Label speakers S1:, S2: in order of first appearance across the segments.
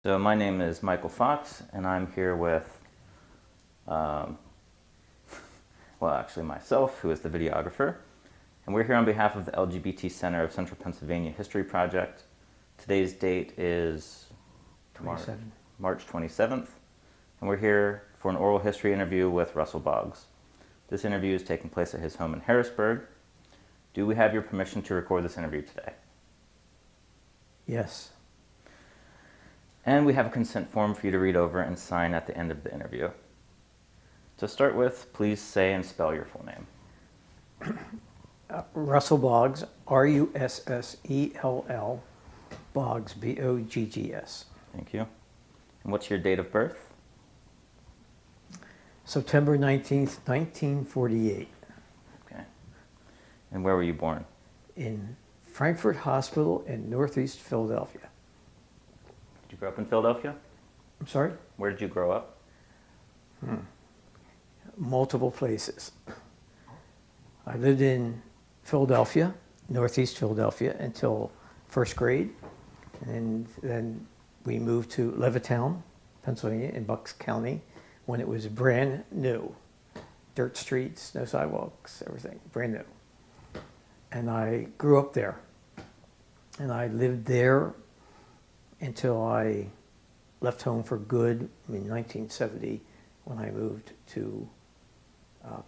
S1: So my name is Michael Fox, and I'm here with, well, actually myself, who is the videographer. And we're here on behalf of the LGBT Center of Central Pennsylvania History Project. Today's date is March 27th, and we're here for an oral history interview with Russell Boggs. This interview is taking place at his home in Harrisburg. Do we have your permission to record this interview today?
S2: Yes.
S1: And we have a consent form for you to read over and sign at the end of the interview. To start with, please say and spell your full name.
S2: Russell Boggs, Russell, Boggs, Boggs.
S1: Thank you. And what's your date of birth?
S2: September 19th, 1948.
S1: Okay. And where were you born?
S2: In Frankfurt Hospital in Northeast Philadelphia.
S1: Did you grow up in Philadelphia?
S2: I'm sorry?
S1: Where did you grow up?
S2: Multiple places. I lived in Philadelphia, Northeast Philadelphia, until first grade. And then we moved to Levittown, Pennsylvania, in Bucks County, when it was brand new. Dirt streets, no sidewalks, everything, brand new. And I grew up there. And I lived there until I left home for good in 1970 when I moved to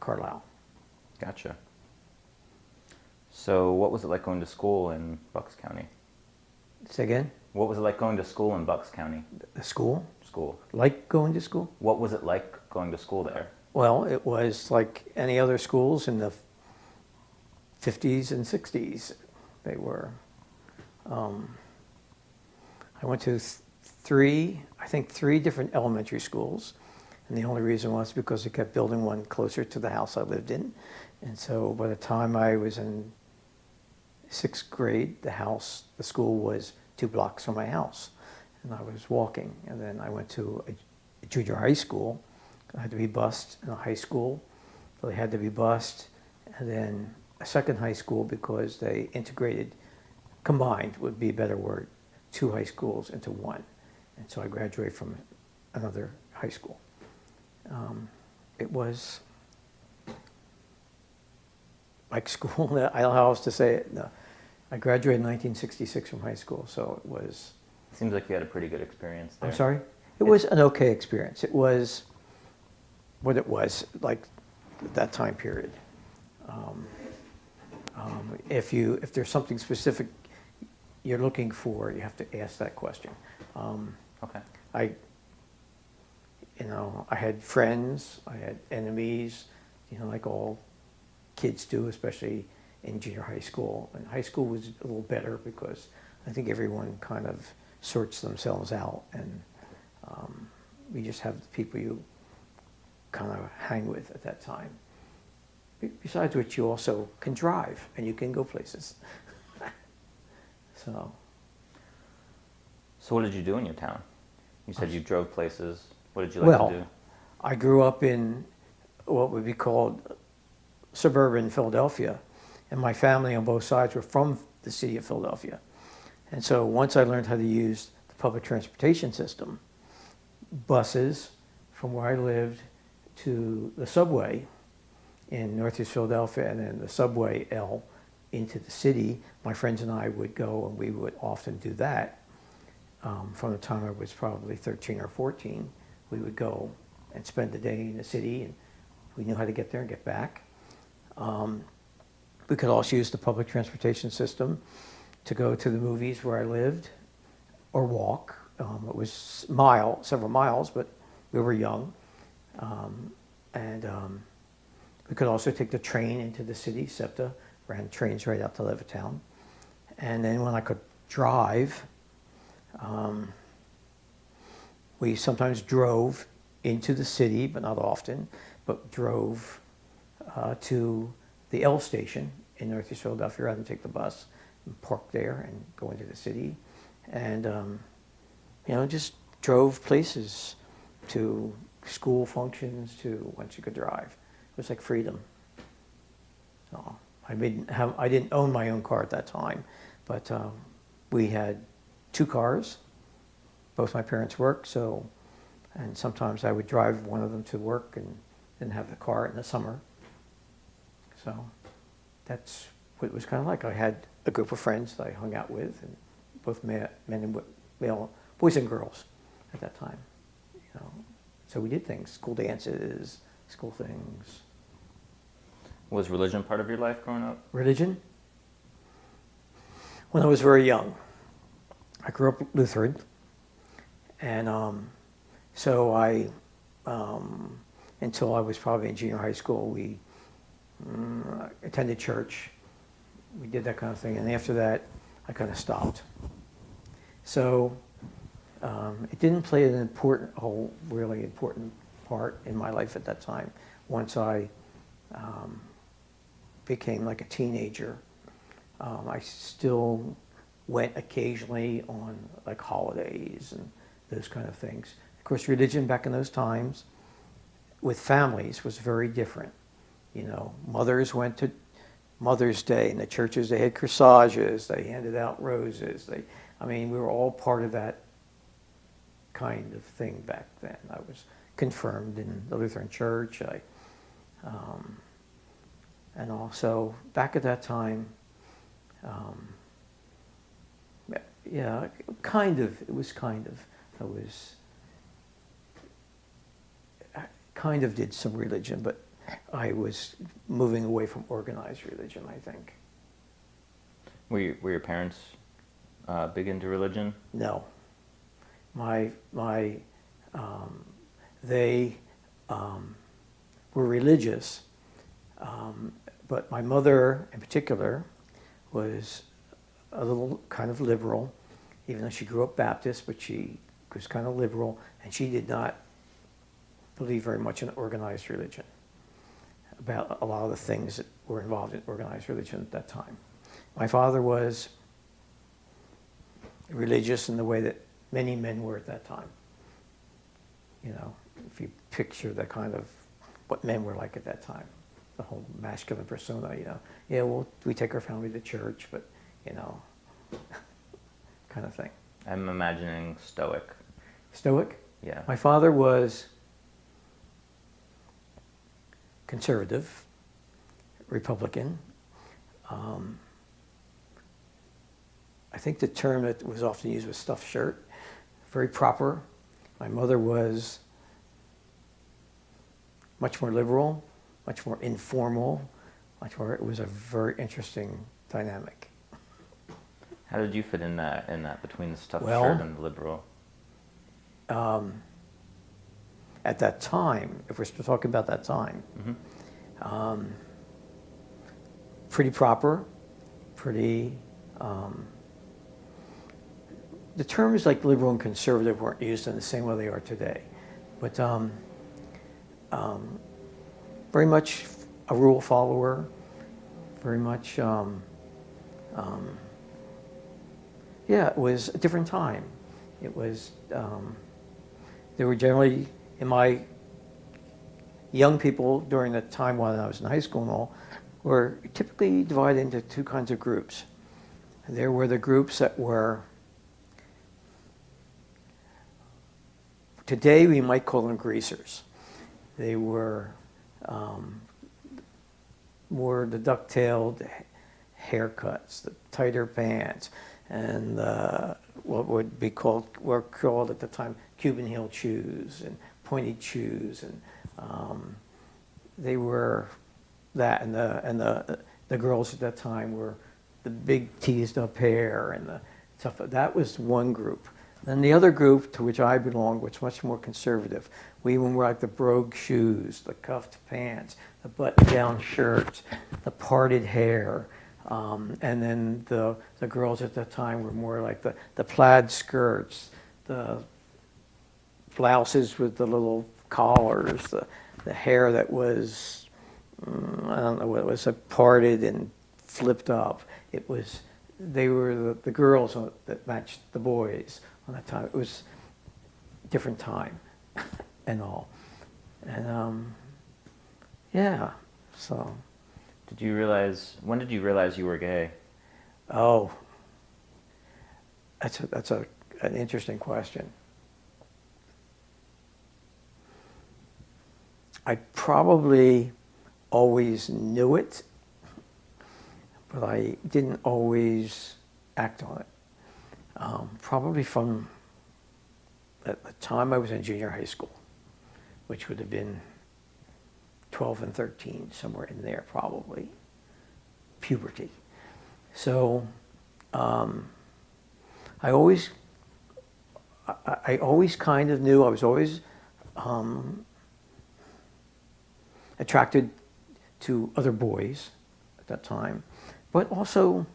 S2: Carlisle.
S1: Gotcha. So what was it like going to school in Bucks County?
S2: Say again?
S1: What was it like going to school in Bucks County?
S2: The school?
S1: School.
S2: Like going to school?
S1: What was it like going to school there?
S2: Well, it was like any other schools in the 50s and 60s. They were. I went to three different elementary schools. And the only reason was because they kept building one closer to the house I lived in. And so by the time I was in sixth grade, the school was 2 blocks from my house. And I was walking. And then I went to a junior high school. I had to be bused in a high school. So they had to be bused. And then a second high school because they combined would be a better word, 2 high schools into one. And so I graduated from another high school. It was like school. I don't know how else to say it. No. I graduated in 1966 from high school, so it was...
S1: Seems like you had a pretty good experience there.
S2: I'm sorry? It was an okay experience. It was what it was, like that time period. If there's something specific you're looking for, you have to ask that question.
S1: Okay.
S2: I had friends, I had enemies, like all kids do, especially in junior high school. And high school was a little better because I think everyone kind of sorts themselves out, and you just have the people you kind of hang with at that time. Besides which, you also can drive and you can go places. So
S1: what did you do in your town? You said you drove places. What did you like to do?
S2: Well, I grew up in what would be called suburban Philadelphia, and my family on both sides were from the city of Philadelphia. And so once I learned how to use the public transportation system, buses from where I lived to the subway in Northeast Philadelphia, and then the subway L into the city, my friends and I would go, and we would often do that. From the time I was probably 13 or 14, we would go and spend the day in the city, and we knew how to get there and get back. We could also use the public transportation system to go to the movies where I lived or walk. It was several miles, but we were young. We could also take the train into the city. SEPTA ran trains right out to Levittown. And then when I could drive, we sometimes drove into the city, but not often, but drove to the L station in Northeast Philadelphia rather than take the bus and park there and go into the city. And, just drove places to school functions to once you could drive. It was like freedom. So I didn't own my own car at that time, but we had 2 cars, both my parents worked, and sometimes I would drive one of them to work and then have the car in the summer. So that's what it was kind of like. I had a group of friends that I hung out with, and both men and male, boys and girls at that time. So we did things, school dances, school things.
S1: Was religion part of your life growing up?
S2: Religion? When I was very young, I grew up Lutheran, and so I, until I was probably in junior high school, we attended church. We did that kind of thing, and after that, I kind of stopped. So it didn't play an really important part in my life at that time. Once I became like a teenager, I still went occasionally on like holidays and those kind of things. Of course, religion back in those times with families was very different. Mothers went to Mother's Day in the churches. They had corsages. They handed out roses. We were all part of that kind of thing back then. I was confirmed in the Lutheran Church. And also back at that time, yeah, kind of. It was kind of. I kind of did some religion, but I was moving away from organized religion, I think.
S1: Were your parents big into religion?
S2: No. They were religious, but my mother in particular was a little kind of liberal, even though she grew up Baptist, but she was kind of liberal, and she did not believe very much in organized religion, about a lot of the things that were involved in organized religion at that time. My father was religious in the way that many men were at that time. If you picture the kind of what men were like at that time, the whole masculine persona, yeah, well, we take our family to church, but, kind of thing.
S1: I'm imagining stoic.
S2: Stoic?
S1: Yeah.
S2: My father was conservative, Republican. I think the term that was often used was stuffed shirt, very proper. My mother was much more liberal, much more informal, it was a very interesting dynamic.
S1: How did you fit in that between the stuffed
S2: Well,
S1: shirt and the liberal?
S2: At that time, if we're still talking about that time, pretty proper, pretty. The terms like liberal and conservative weren't used in the same way they are today, but very much a rule follower, very much. Yeah, it was a different time. It was. There were generally, in my young people during the time when I was in high school and all, were typically divided into two kinds of groups. There were the groups that were, today we might call them greasers. They were more the duck-tailed haircuts, the tighter pants, and what were called at the time Cuban heel shoes and pointed shoes, and they were that, and the girls at that time were the big teased up hair and the stuff. That was one group. Then the other group to which I belonged was much more conservative. We even wore like the brogue shoes, the cuffed pants, the button-down shirts, the parted hair. And then the girls at that time were more like the plaid skirts, the blouses with the little collars, the hair that was, I don't know what it was, parted and flipped up. They were the girls that matched the boys on that time. It was a different time and all. And yeah, so.
S1: When did you realize you were gay?
S2: Oh, that's an interesting question. I probably always knew it, but I didn't always act on it. Probably from at the time I was in junior high school, which would have been 12 and 13, somewhere in there probably, puberty. So I always kind of knew, I was always attracted to other boys at that time, but also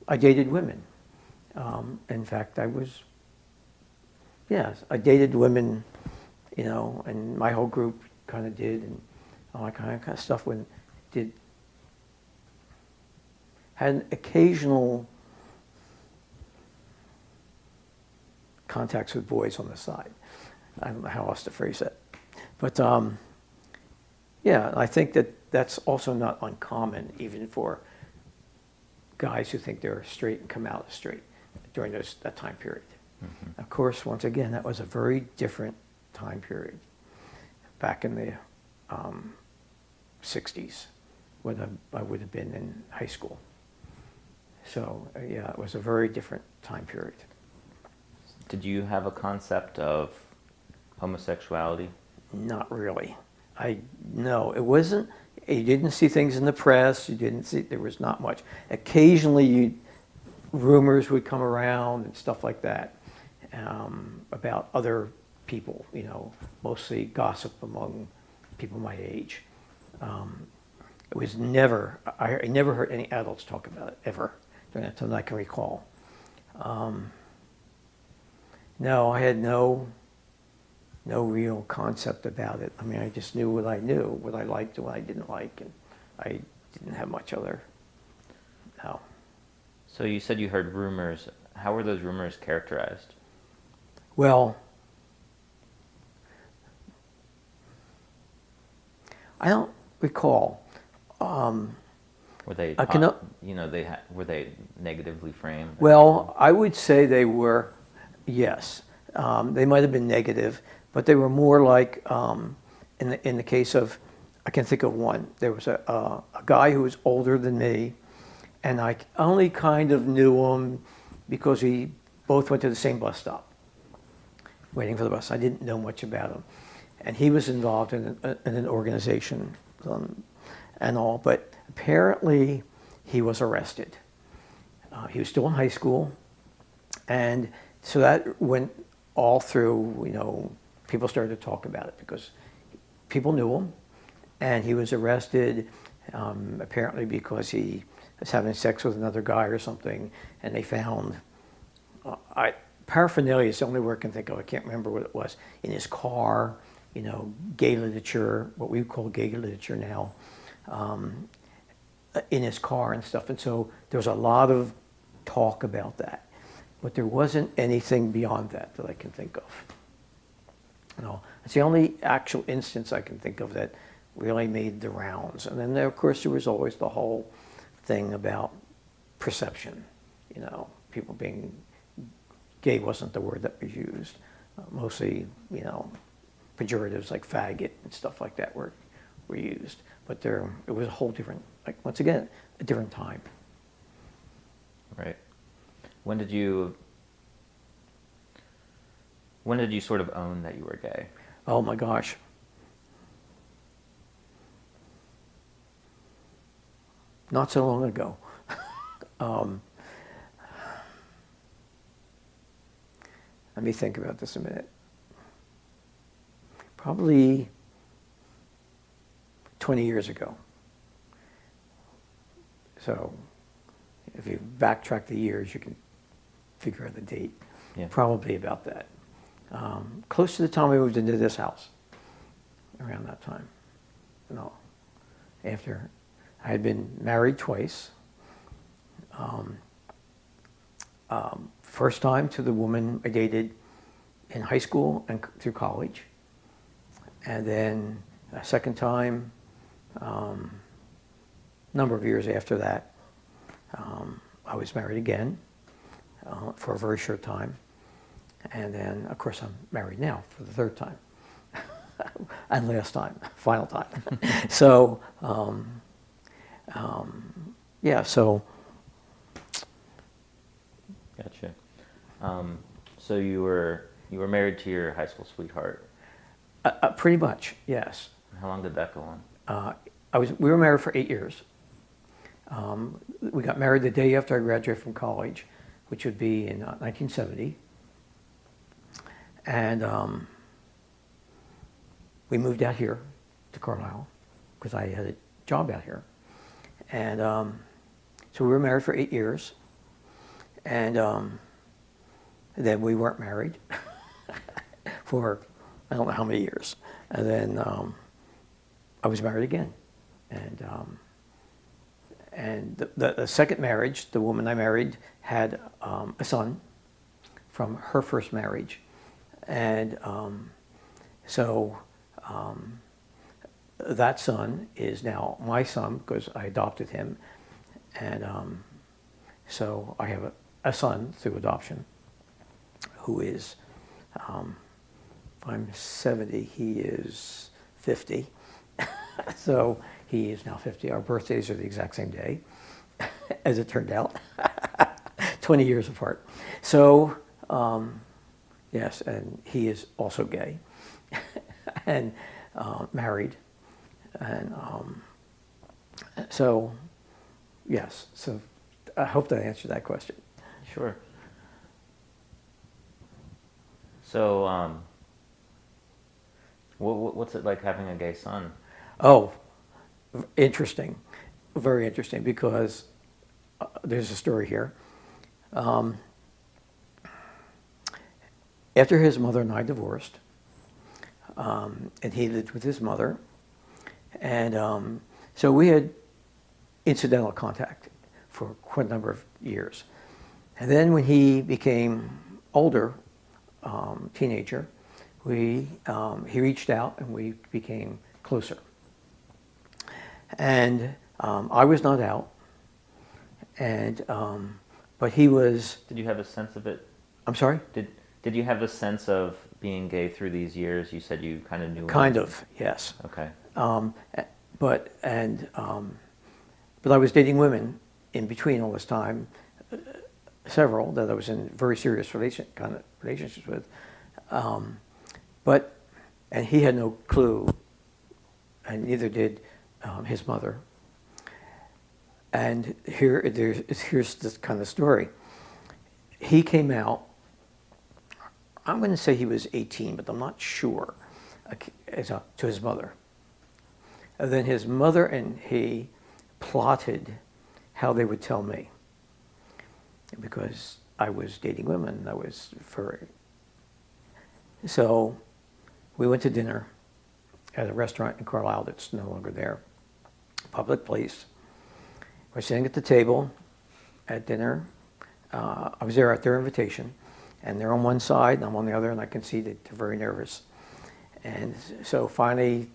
S2: I dated women. In fact, I dated women, you know, and my whole group kind of did, and all that kind of stuff. Had occasional contacts with boys on the side. I don't know how else to phrase that. But yeah, I think that's also not uncommon, even for guys who think they're straight and come out as straight during that time period. Mm-hmm. Of course, once again, that was a very different time period back in the 60s when I would have been in high school. So yeah, it was a very different time period.
S1: Did you have a concept of homosexuality?
S2: Not really. No, it wasn't. You didn't see things in the press. There was not much. Occasionally, rumors would come around and stuff like that about other people, you know, mostly gossip among people my age. It was never, I never heard any adults talk about it, ever, during that time I can recall. No, I had no real concept about it. I mean, I just knew what I knew, what I liked and what I didn't like, and I didn't have much other, no.
S1: So you said you heard rumors. How were those rumors characterized?
S2: Well, I don't recall.
S1: Were they, were they negatively framed?
S2: Well, I would say they were, yes. They might have been negative, but they were more like, in the case of, I can think of one. There was a guy who was older than me, and I only kind of knew him because we both went to the same bus stop, waiting for the bus. I didn't know much about him. And he was involved in an organization and all, but apparently he was arrested. He was still in high school, and so that went all through, you know, people started to talk about it because people knew him, and he was arrested apparently because he was having sex with another guy or something, and they found, paraphernalia is the only word I can think of, I can't remember what it was, in his car, you know, gay literature, what we call gay literature now, in his car and stuff. And so there was a lot of talk about that, but there wasn't anything beyond that I can think of. You know, it's the only actual instance I can think of that really made the rounds. And then there, of course, there was always the whole thing about perception. You know, people being gay wasn't the word that was used. Mostly, you know, pejoratives like faggot and stuff like that were used. But it was a whole different, like, once again, a different time.
S1: Right. When did you sort of own that you were gay?
S2: Oh my gosh. Not so long ago. Let me think about this a minute. Probably 20 years ago. So if you backtrack the years, you can figure out the date.
S1: Yeah.
S2: Probably about that. Close to the time we moved into this house, around that time. No, after I had been married twice. First time to the woman I dated in high school and through college. And then a second time, number of years after that, I was married again for a very short time. And then, of course, I'm married now for the third time. and last time, final time. So, yeah, so.
S1: Gotcha. So you were married to your high school sweetheart.
S2: Pretty much, yes.
S1: How long did that go on?
S2: We were married for 8 years. We got married the day after I graduated from college, which would be in 1970. And we moved out here to Carlisle because I had a job out here. And so we were married for 8 years. And then we weren't married for I don't know how many years. And then I was married again. And the second marriage, the woman I married had a son from her first marriage. And so that son is now my son because I adopted him. And so I have a son through adoption who is, I'm 70, he is 50. So he is now 50. Our birthdays are the exact same day, as it turned out, 20 years apart. So, yes, and he is also gay and married. And so, yes, so I hope that answered that question.
S1: Sure. So, what's it like having a gay son?
S2: Oh, interesting, very interesting, because there's a story here. After his mother and I divorced, and he lived with his mother, and so we had incidental contact for quite a number of years. And then when he became older, teenager, he reached out and we became closer. And I was not out, and but he was.
S1: Did you have a sense of it?
S2: I'm sorry?
S1: Did you have a sense of being gay through these years? You said you kind of knew.
S2: Kind of, yes.
S1: Okay.
S2: But I was dating women in between all this time, several that I was in very serious relationships with, and he had no clue, and neither did his mother. And here's this kind of story. He came out. I'm going to say he was 18, but I'm not sure. To his mother. And then his mother and he plotted how they would tell me, because I was dating women. So we went to dinner at a restaurant in Carlisle that's no longer there, public place. We're sitting at the table at dinner. I was there at their invitation, and they're on one side and I'm on the other, and I can see that they're very nervous. And so finally,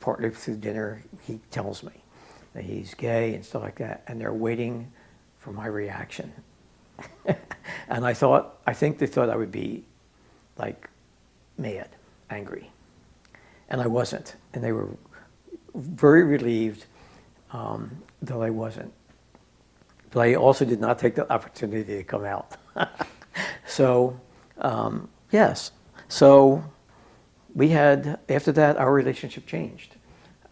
S2: partly through dinner, he tells me that he's gay and stuff like that, and they're waiting for my reaction. And I think they thought I would be like mad, angry. And I wasn't. And they were very relieved that I wasn't. But I also did not take the opportunity to come out. So, yes. So we had, after that, our relationship changed.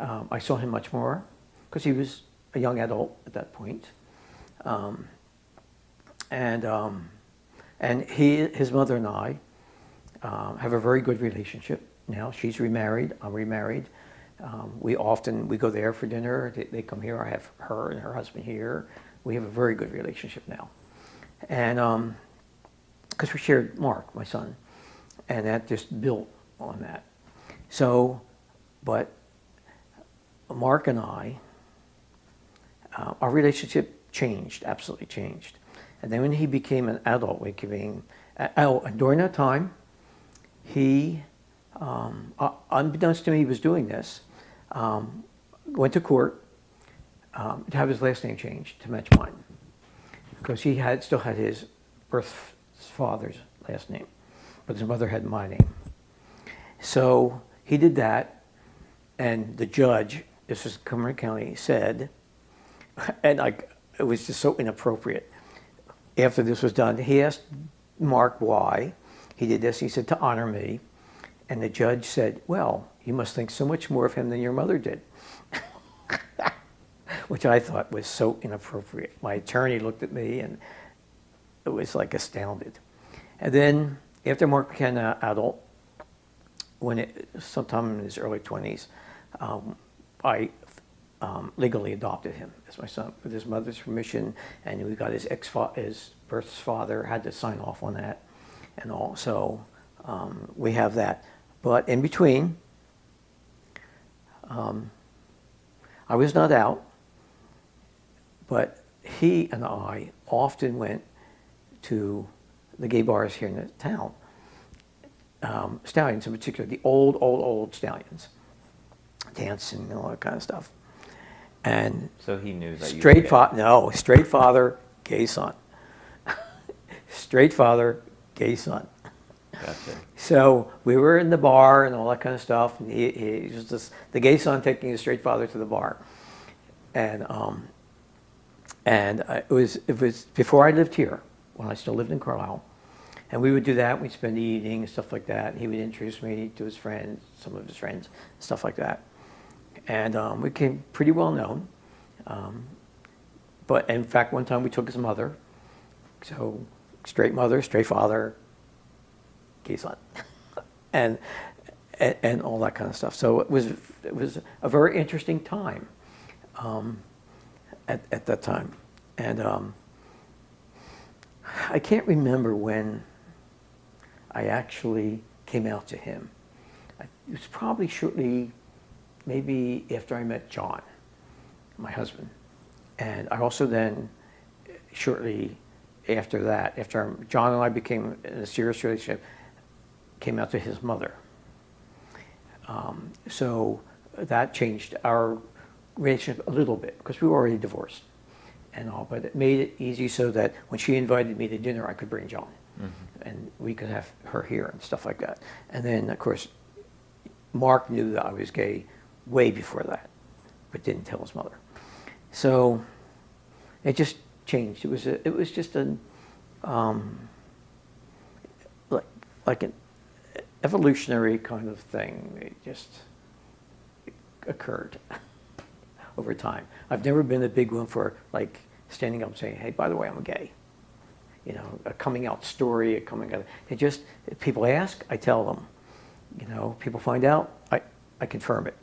S2: I saw him much more because he was a young adult at that point. And his mother and I have a very good relationship now. She's remarried, I'm remarried. We go there for dinner. They come here. I have her and her husband here. We have a very good relationship now. And because we shared Mark, my son, and that just built on that. So, but Mark and I, our relationship changed, absolutely changed. And then when he became an adult, and during that time, he, unbeknownst to me, he was doing this, went to court to have his last name changed to match mine, because he still had his birth father's last name, but his mother had my name. So he did that, And the judge, this was Cumberland County, said, and it was just so inappropriate. After this was done, he asked Mark why he did this. He said, to honor me. And the judge said, well, you must think so much more of him than your mother did. Which I thought was so inappropriate. My attorney looked at me and it was like astounded. And then after Mark became an adult, sometime in his early 20s, I legally adopted him as my son with his mother's permission, and we got his birth father had to sign off on that and all. So we have that. But in between, I was not out, but he and I often went to the gay bars here in the town. Stallions in particular, the old stallions, dancing and all that kind of stuff. And
S1: so he knew that
S2: straight father, gay son. Straight father, gay son.
S1: Gotcha.
S2: So we were in the bar and all that kind of stuff, and he was just the gay son taking his straight father to the bar, and it was before I lived here, when I still lived in Carlisle, and we would do that. We'd spend the evening and stuff like that. He would introduce me to his friends, some of his friends, stuff like that, and we became pretty well known. But in fact, one time we took his mother, so straight mother, straight father, gay son, and all that kind of stuff. So it was a very interesting time at that time, and I can't remember when I actually came out to him. It was probably shortly, maybe after I met John, my husband, and I also then shortly after that, after John and I became in a serious relationship, came out to his mother. So that changed our relationship a little bit because we were already divorced and all, but it made it easy so that when she invited me to dinner, I could bring John, and we could have her here and stuff like that. And then, of course, Mark knew that I was gay way before that, but didn't tell his mother. So it just changed. It was just an like an evolutionary kind of thing. It just occurred over time. I've never been a big one for like standing up and saying, "Hey, by the way, I'm gay." You know, a coming out story, a coming out. It just, if people ask, I tell them. You know, people find out, I confirm it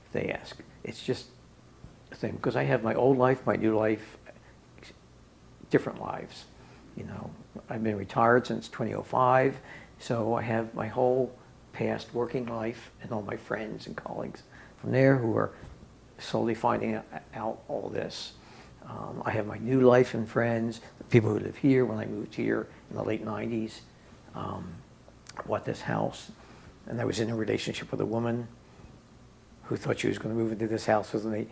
S2: if they ask. It's just a thing because I have my old life, my new life, different lives. You know, I've been retired since 2005, so I have my whole past working life and all my friends and colleagues from there who are slowly finding out all this. I have my new life and friends, the people who live here when I moved here in the late 90s. I bought this house, and I was in a relationship with a woman who thought she was going to move into this house with me,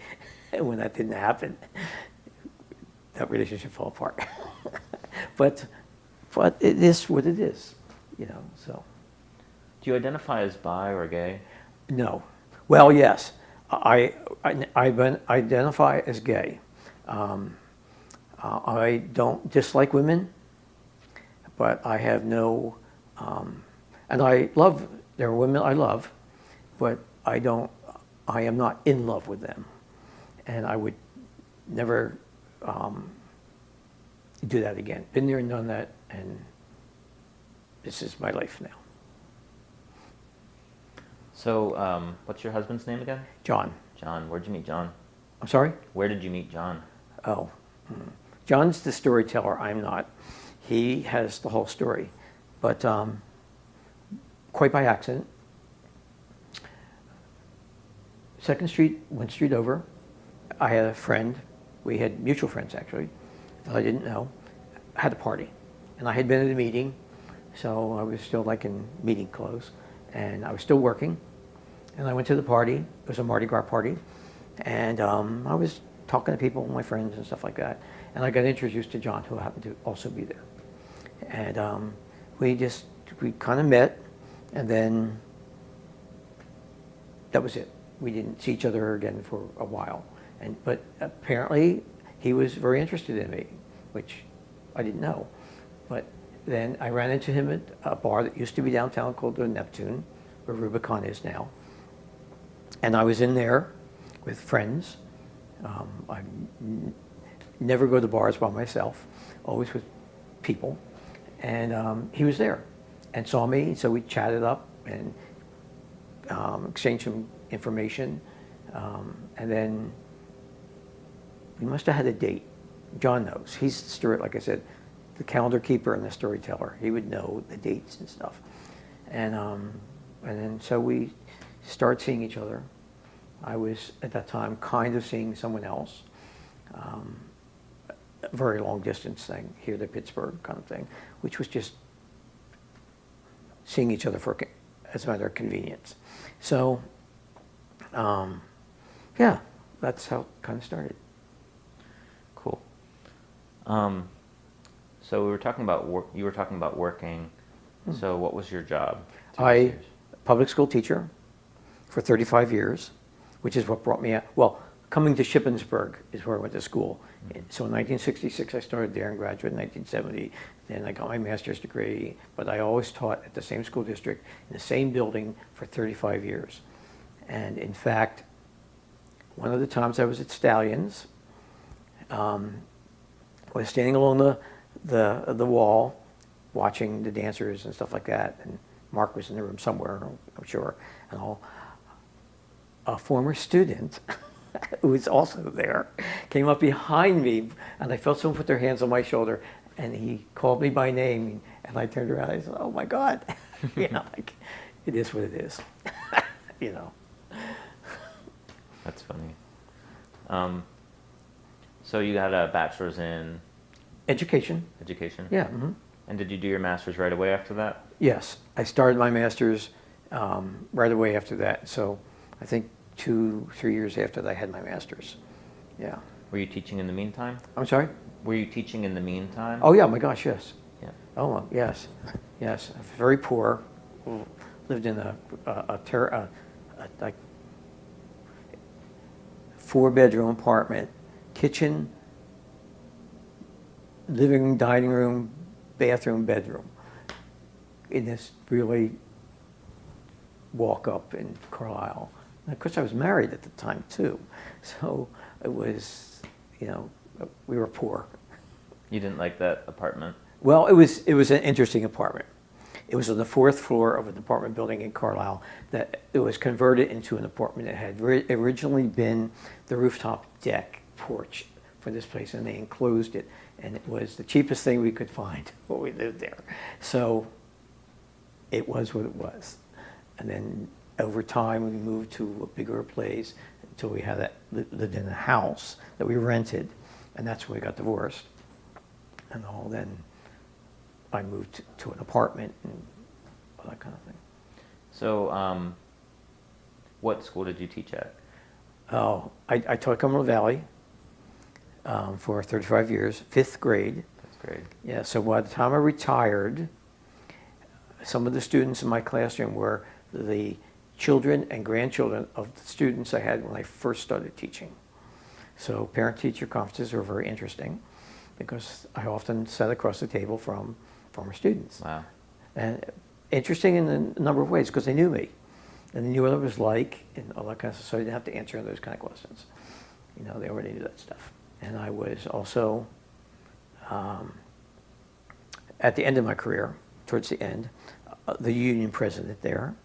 S2: and when that didn't happen, that relationship fell apart. But it is what it is, you know. So,
S1: do you identify as bi or gay?
S2: No. Well, yes, I identify as gay. I don't dislike women, but I have no, and there are women I love, but I am not in love with them. And I would never do that again. Been there and done that, and this is my life now.
S1: So, what's your husband's name again?
S2: John.
S1: John. Where'd you meet John?
S2: I'm sorry?
S1: Where did you meet John?
S2: Oh. John's the storyteller. I'm not. He has the whole story. But quite by accident, 2nd Street, 1 street over, I had a friend. We had mutual friends, actually, that I didn't know. I had a party. And I had been at a meeting, so I was still like in meeting clothes. And I was still working. And I went to the party. It was a Mardi Gras party. And I was talking to people, my friends and stuff like that. And I got introduced to John, who happened to also be there. And we kind of met, and then that was it. we didn't see each other again for a while. But apparently he was very interested in me, which I didn't know. But then I ran into him at a bar that used to be downtown called the Neptune, where Rubicon is now. And I was in there with friends. I never go to bars by myself, always with people. And he was there and saw me, so we chatted up and exchanged some information. And then we must have had a date. John knows. He's the story, like I said, the calendar keeper and the storyteller. He would know the dates and stuff. And then so we started seeing each other. I was at that time kind of seeing someone else, a very long distance thing here to Pittsburgh kind of thing, which was just seeing each other as a matter of convenience. So, yeah, that's how it kind of started.
S1: Cool. So we were talking about work. You were talking about working. So what was your job?
S2: Public school teacher for 35 years, which is what brought me out. Well, coming to Shippensburg is where I went to school. So in 1966, I started there and graduated in 1970. Then I got my master's degree, but I always taught at the same school district in the same building for 35 years. And in fact, one of the times I was at Stallions, I was standing along the wall watching the dancers and stuff like that, and Mark was in the room somewhere, I'm sure, and a former student who was also there came up behind me, and I felt someone put their hands on my shoulder, and he called me by name, and I turned around and I said, "Oh my God," like, it is what it is,
S1: That's funny. So you had a bachelor's in
S2: Education. Yeah. Mm-hmm.
S1: And did you do your master's right away after that?
S2: Yes, I started my master's right away after that. So I think 2-3 years after that, I had my master's. Yeah.
S1: Were you teaching in the meantime?
S2: I'm sorry?
S1: Were you teaching in the meantime?
S2: Oh, yeah, my gosh, yes.
S1: Yeah.
S2: Oh, yes. Yes. Very poor. Lived in a like 4-bedroom apartment, kitchen, living room, dining room, bathroom, bedroom, in this really walk up in Carlisle. And of course, I was married at the time too, so it was, we were poor.
S1: You didn't like that apartment?
S2: Well, it was an interesting apartment. It was on the 4th floor of an apartment building in Carlisle that it was converted into an apartment that had originally been the rooftop deck porch for this place, and they enclosed it, and it was the cheapest thing we could find when we lived there. So it was what it was. And then over time, we moved to a bigger place until we had lived in a house that we rented, and that's when we got divorced. And then I moved to an apartment and all that kind of thing.
S1: So what school did you teach at?
S2: Oh, I taught Cumberland Valley for 35 years, 5th grade.
S1: That's great.
S2: Yeah, so by the time I retired, some of the students in my classroom were the children and grandchildren of the students I had when I first started teaching. So parent-teacher conferences were very interesting because I often sat across the table from former students.
S1: Wow.
S2: And interesting in a number of ways because they knew me and they knew what I was like and all that kind of stuff, so I didn't have to answer those kind of questions. They already knew that stuff. And I was also, at the end of my career, towards the end, the union president there,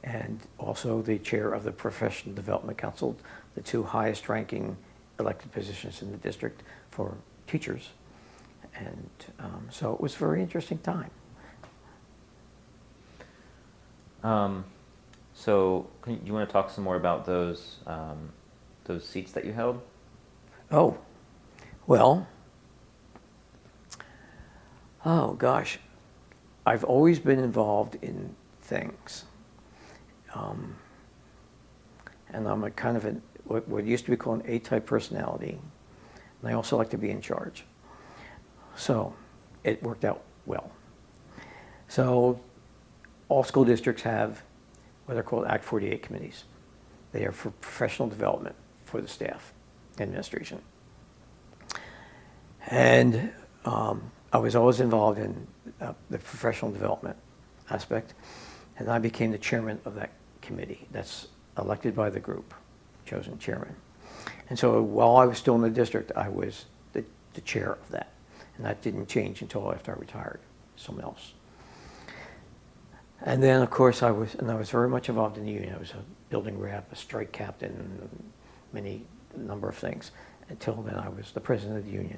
S2: and also the chair of the Professional Development Council, the 2 highest ranking elected positions in the district for teachers. And so it was a very interesting time.
S1: So you want to talk some more about those seats that you held?
S2: Oh, well, oh gosh, I've always been involved in things. And I'm a kind of what used to be called an A-type personality. And I also like to be in charge. So it worked out well. So all school districts have what are called Act 48 committees. They are for professional development for the staff, administration. And I was always involved in the professional development aspect, and I became the chairman of that committee. That's elected by the group, chosen chairman. And so while I was still in the district, I was the chair of that. And that didn't change until after I retired, someone else. And then, of course, I was very much involved in the union. I was a building rep, a strike captain, a number of things. Until then, I was the president of the union.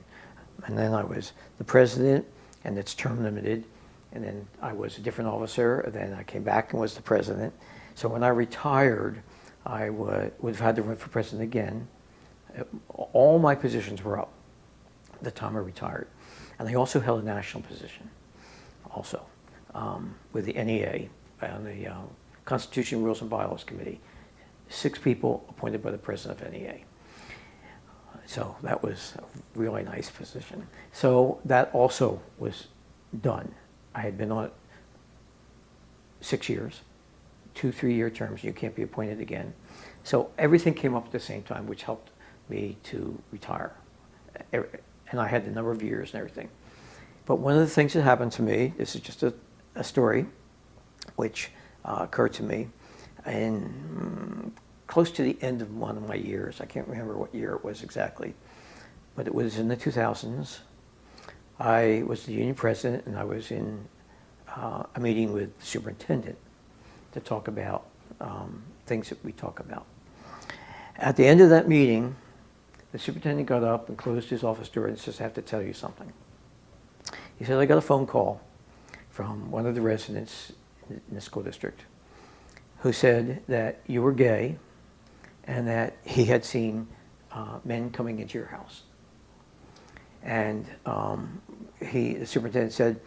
S2: And then I was the president, and it's term limited. And then I was a different officer. And then I came back and was the president. So when I retired, I would have had to run for president again. All my positions were up at the time I retired. And I also held a national position, also, with the NEA, on the Constitution, Rules, and Bylaws Committee. 6 people appointed by the president of NEA. So that was a really nice position. So that also was done. I had been on it 6 years, 2 3-year terms. You can't be appointed again. So everything came up at the same time, which helped me to retire. And I had the number of years and everything. But one of the things that happened to me, this is just a story which occurred to me in close to the end of one of my years. I can't remember what year it was exactly, but it was in the 2000s. I was the union president, and I was in a meeting with the superintendent to talk about things that we talk about. At the end of that meeting, the superintendent got up and closed his office door and says, "I have to tell you something." He said, "I got a phone call from one of the residents in the school district who said that you were gay and that he had seen men coming into your house." And the superintendent said,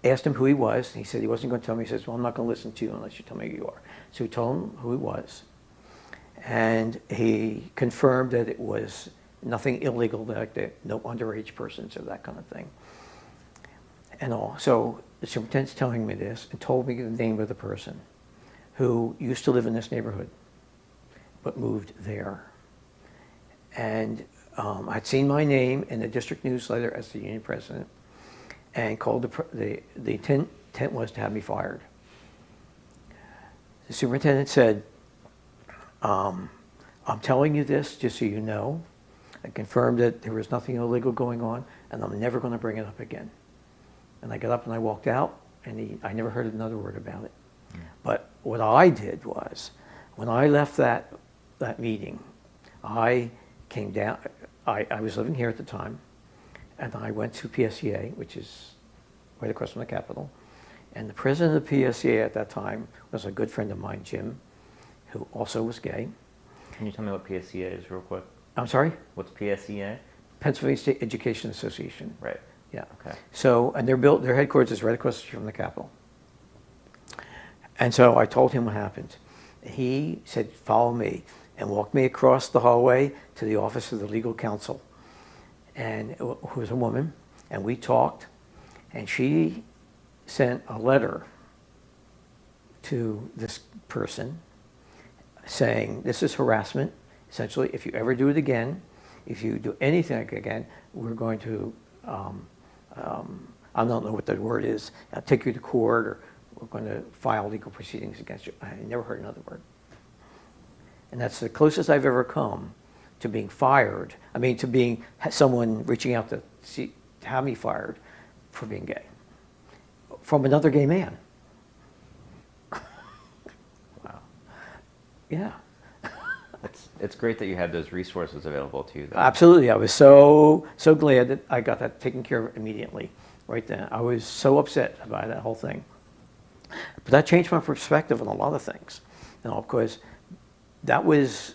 S2: asked him who he was, and he said he wasn't going to tell me. He says, "Well, I'm not going to listen to you unless you tell me who you are." So he told him who he was, and he confirmed that it was nothing illegal, like no underage persons or that kind of thing. And all. So the superintendent's telling me this and told me the name of the person who used to live in this neighborhood but moved there. And I'd seen my name in the district newsletter as the union president, and called the intent was to have me fired. The superintendent said, "I'm telling you this just so you know. I confirmed that there was nothing illegal going on, and I'm never going to bring it up again." And I got up and I walked out, and I never heard another word about it. Yeah. But what I did was, when I left that meeting, I came down. I was living here at the time, and I went to PSEA, which is right across from the Capitol. And the president of PSEA at that time was a good friend of mine, Jim, who also was gay.
S1: Can you tell me what PSEA is real quick?
S2: I'm sorry?
S1: What's PSEA?
S2: Pennsylvania State Education Association.
S1: Right.
S2: Yeah.
S1: Okay.
S2: So, and their headquarters is right across the street from the Capitol. And so I told him what happened. He said, "Follow me," and walked me across the hallway to the office of the legal counsel, and who was a woman, and we talked, and she sent a letter to this person saying, "This is harassment. Essentially, if you ever do it again, if you do anything like it again, we're going to, I don't know what the word is, take you to court, or we're going to file legal proceedings against you." I never heard another word. And that's the closest I've ever come to being fired. I mean, to being someone reaching out to have me fired for being gay from another gay man.
S1: Wow.
S2: Yeah.
S1: It's great that you had those resources available to you, though.
S2: Absolutely. I was so glad that I got that taken care of immediately, right then. I was so upset by that whole thing. But that changed my perspective on a lot of things. You know, because that was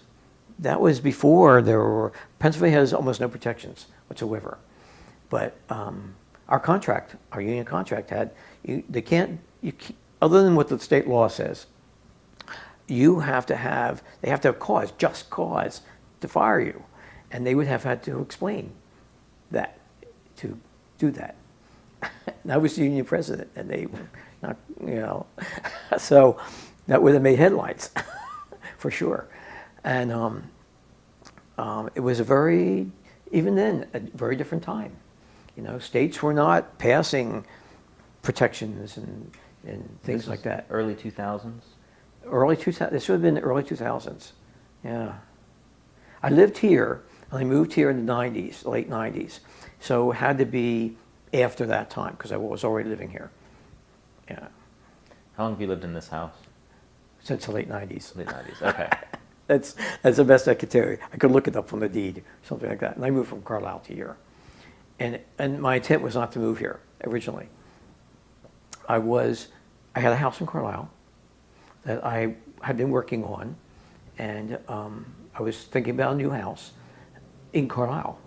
S2: before Pennsylvania has almost no protections whatsoever. But our union contract they can't, other than what the state law says, they have to have cause, just cause, to fire you. And they would have had to explain that, to do that. And I was the union president, and they were not, so that would have made headlines, for sure. And it was even then, a very different time. You know, states were not passing protections and things like that.
S1: Early 2000s?
S2: Early 2000s, this would have been the early 2000s. Yeah. I lived here, and I moved here in the 90s, late 90s. So it had to be after that time, because I was already living here. Yeah.
S1: How long have you lived in this house?
S2: Since the late 90s.
S1: Late 90s, okay.
S2: That's the best I could tell you. I could look it up on the deed, something like that. And I moved from Carlisle to here. And my intent was not to move here originally. I had a house in Carlisle that I had been working on, and I was thinking about a new house in Carlisle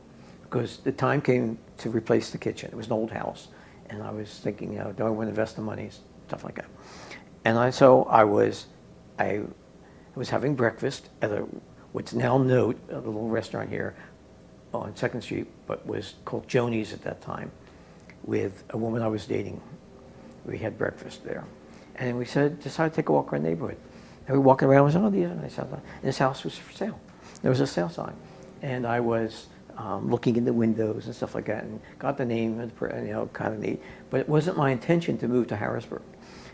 S2: because the time came to replace the kitchen. It was an old house, and I was thinking, you know, do I want to invest the money, stuff like that. And I was having breakfast at what's now Note, a little restaurant here on 2nd Street, but was called Joni's at that time, with a woman I was dating. We had breakfast there. And we decided to take a walk around the neighborhood. And we were walking around, and I said, and this house was for sale. There was a sale sign. And I was looking in the windows and stuff like that, and got the name, and kind of neat. But it wasn't my intention to move to Harrisburg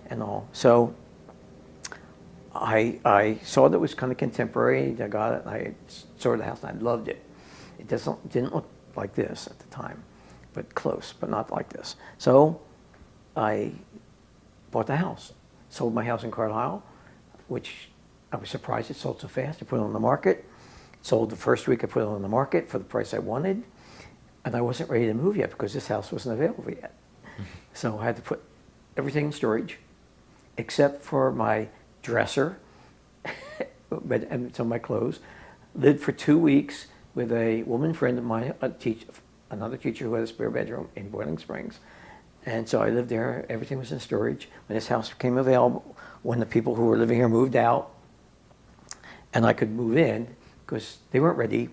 S2: and all. So I saw that it was kind of contemporary. I got it, and I saw the house, and I loved it. It didn't look like this at the time, but close, but not like this. So I bought the house, sold my house in Carlisle, which I was surprised it sold so fast. I put it on the market. It sold the first week I put it on the market for the price I wanted, and I wasn't ready to move yet because this house wasn't available yet. So I had to put everything in storage, except for my dresser and some of my clothes. Lived for 2 weeks with a woman friend of mine, another teacher who had a spare bedroom in Boiling Springs. And so I lived there. Everything was in storage. When this house became available, when the people who were living here moved out, and I could move in, because they weren't ready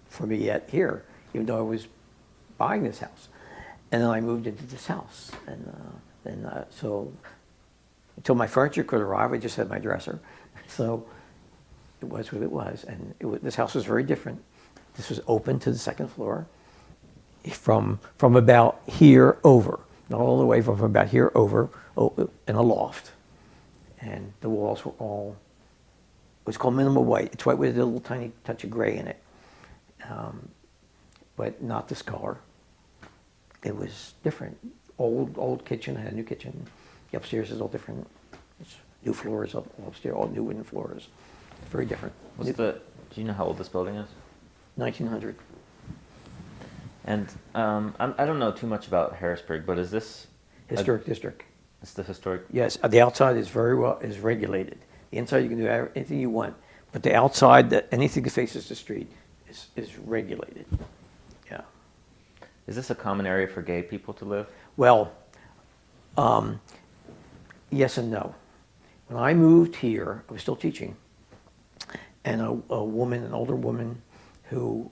S2: for me yet here, even though I was buying this house. And then I moved into this house. And so until my furniture could arrive, I just had my dresser. So it was what it was. And this house was very different. This was open to the second floor from about here over. Not all the way, from about here over, in a loft. And the walls were all, it was called minimal white. It's white with a little tiny touch of gray in it. But not this color. It was different. Old kitchen, I had a new kitchen. The upstairs is all different. It's new floors all upstairs, all new wooden floors. Very different.
S1: Do you know how old this building is?
S2: 1900.
S1: And I don't know too much about Harrisburg, but is this
S2: Historic district.
S1: It's the historic.
S2: Yes, the outside is is regulated. The inside you can do anything you want, but the outside, anything that faces the street, is regulated. Yeah.
S1: Is this a common area for gay people to live?
S2: Well, yes and no. When I moved here, I was still teaching, and an older woman, who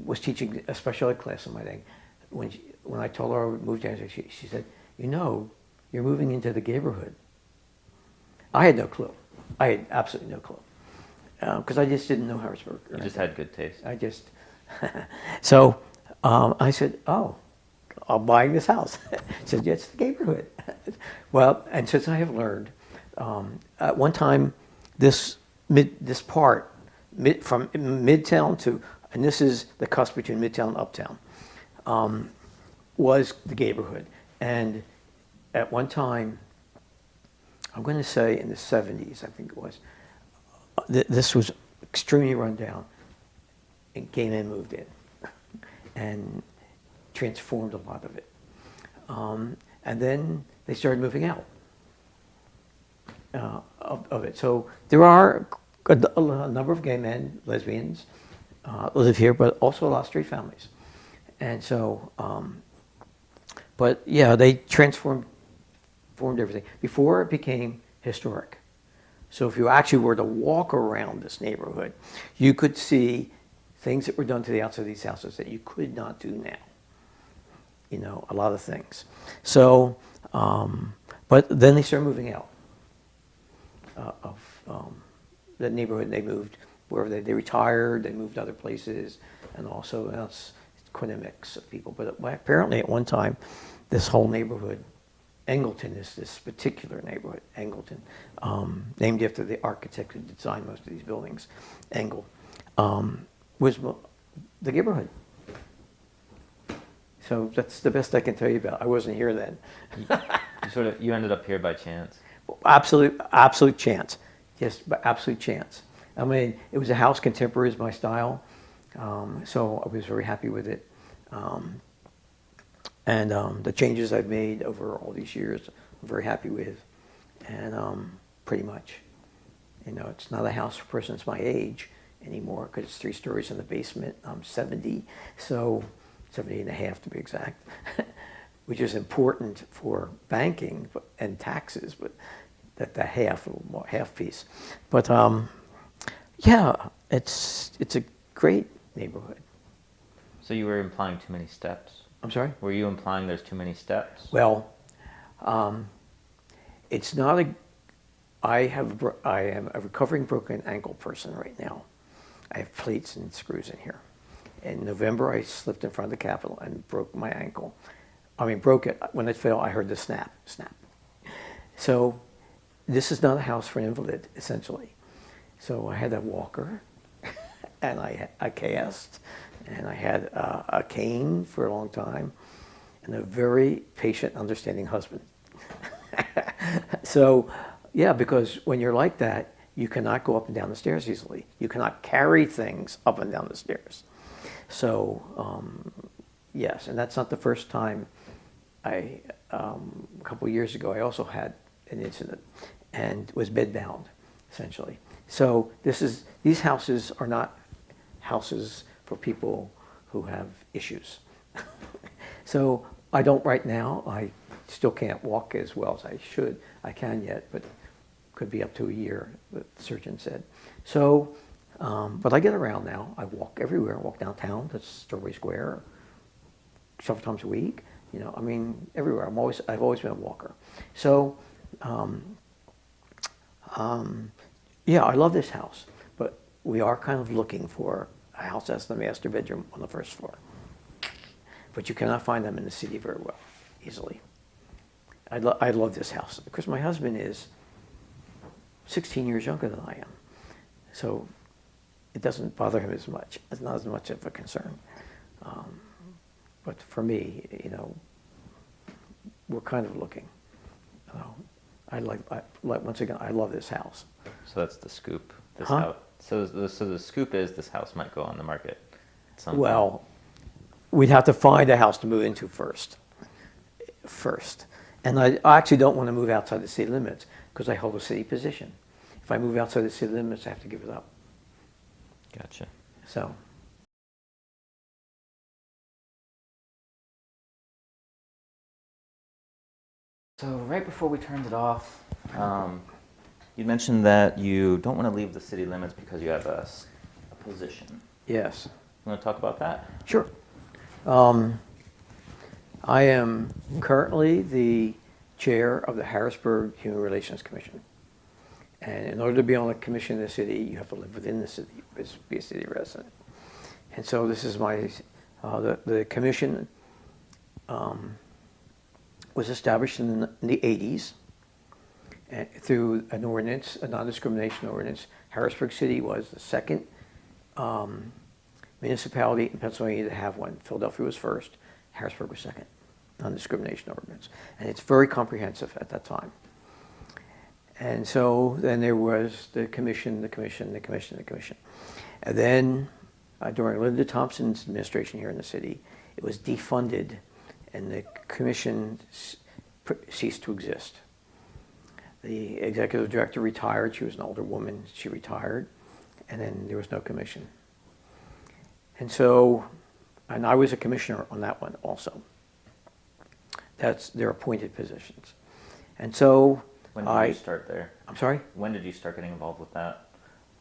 S2: was teaching a special ed class in my day. When I told her I moved here, she said, "You know, you're moving into the neighborhood." I had no clue. I had absolutely no clue, because I just didn't know Harrisburg.
S1: You just had good taste.
S2: So I said, "Oh, I'm buying this house." She said, "Yeah, it's the neighborhood." Well, and since I have learned, at one time, this part from Midtown to, and this is the cusp between Midtown and Uptown, was the neighborhood. And at one time, I'm going to say in the 70s, I think it was, this was extremely run down, and gay men moved in and transformed a lot of it. And then they started moving out of it. So there are a number of gay men, lesbians, live here, but also a lot of street families. And so, but yeah, they transformed everything before it became historic. So if you actually were to walk around this neighborhood, you could see things that were done to the outside of these houses that you could not do now. You know, a lot of things. So, but then they started moving out of that neighborhood. They moved wherever they retired. They moved other places, and also it's quite a mix of people. But apparently, at one time, this whole neighborhood, Engleton is this particular neighborhood, Engleton, named after the architect who designed most of these buildings, Engel, was the neighborhood. So that's the best I can tell you about. I wasn't here then.
S1: You ended up here by chance.
S2: Absolute chance. Yes, absolute chance. I mean, it was a house contemporary is my style, so I was very happy with it. And the changes I've made over all these years, I'm very happy with. And pretty much, it's not a house for persons my age anymore because it's 3 stories in the basement. I'm 70, so 70 and a half to be exact, which is important for banking and taxes, but the half piece. But yeah, it's a great neighborhood.
S1: So you were implying too many steps?
S2: I'm sorry?
S1: Were you implying there's too many steps?
S2: Well, it's not I am a recovering broken ankle person right now. I have plates and screws in here. In November, I slipped in front of the Capitol and broke my ankle. I mean, broke it. When it fell, I heard the snap. So this is not a house for an invalid, essentially. So I had a walker, and I cast, and I had a cane for a long time, and a very patient, understanding husband. So, yeah, because when you're like that, you cannot go up and down the stairs easily. You cannot carry things up and down the stairs. So, yes, and that's not the first time. A couple of years ago, I also had an incident and was bedbound, essentially. So these houses are not houses for people who have issues. So I don't right now. I still can't walk as well as I should. I can yet, but could be up to a year, the surgeon said. So, but I get around now. I walk everywhere. I walk downtown to Strawberry Square several times a week. I mean, everywhere. I've always been a walker. So, yeah, I love this house, but we are kind of looking for a house that's the master bedroom on the first floor. But you cannot find them in the city very well, easily. I love this house because my husband is 16 years younger than I am. So it doesn't bother him as much. It's not as much of a concern. But for me, we're kind of looking. Once again, I love this house.
S1: So that's the scoop.
S2: Huh?
S1: House. So the scoop is this house might go on the market at some point.
S2: Well, we'd have to find a house to move into first. And I actually don't want to move outside the city limits because I hold a city position. If I move outside the city limits, I have to give it up.
S1: Gotcha.
S2: So.
S1: So right before we turned it off, you mentioned that you don't want to leave the city limits because you have a position.
S2: Yes.
S1: You want to talk about that?
S2: Sure. I am currently the chair of the Harrisburg Human Relations Commission. And in order to be on a commission in the city, you have to live within the city, be a city resident. And so this is my, the commission was established in the 80s through an ordinance, a non-discrimination ordinance. Harrisburg City was the second municipality in Pennsylvania to have one. Philadelphia was first, Harrisburg was second, non-discrimination ordinance. And it's very comprehensive at that time. And so then there was the commission. And then during Linda Thompson's administration here in the city, it was defunded and the commission ceased to exist. The executive director retired. She was an older woman. She retired. And then there was no commission. And so, and I was a commissioner on that one also. That's their appointed positions. And so
S1: when did you start there?
S2: I'm sorry?
S1: When did you start getting involved with that?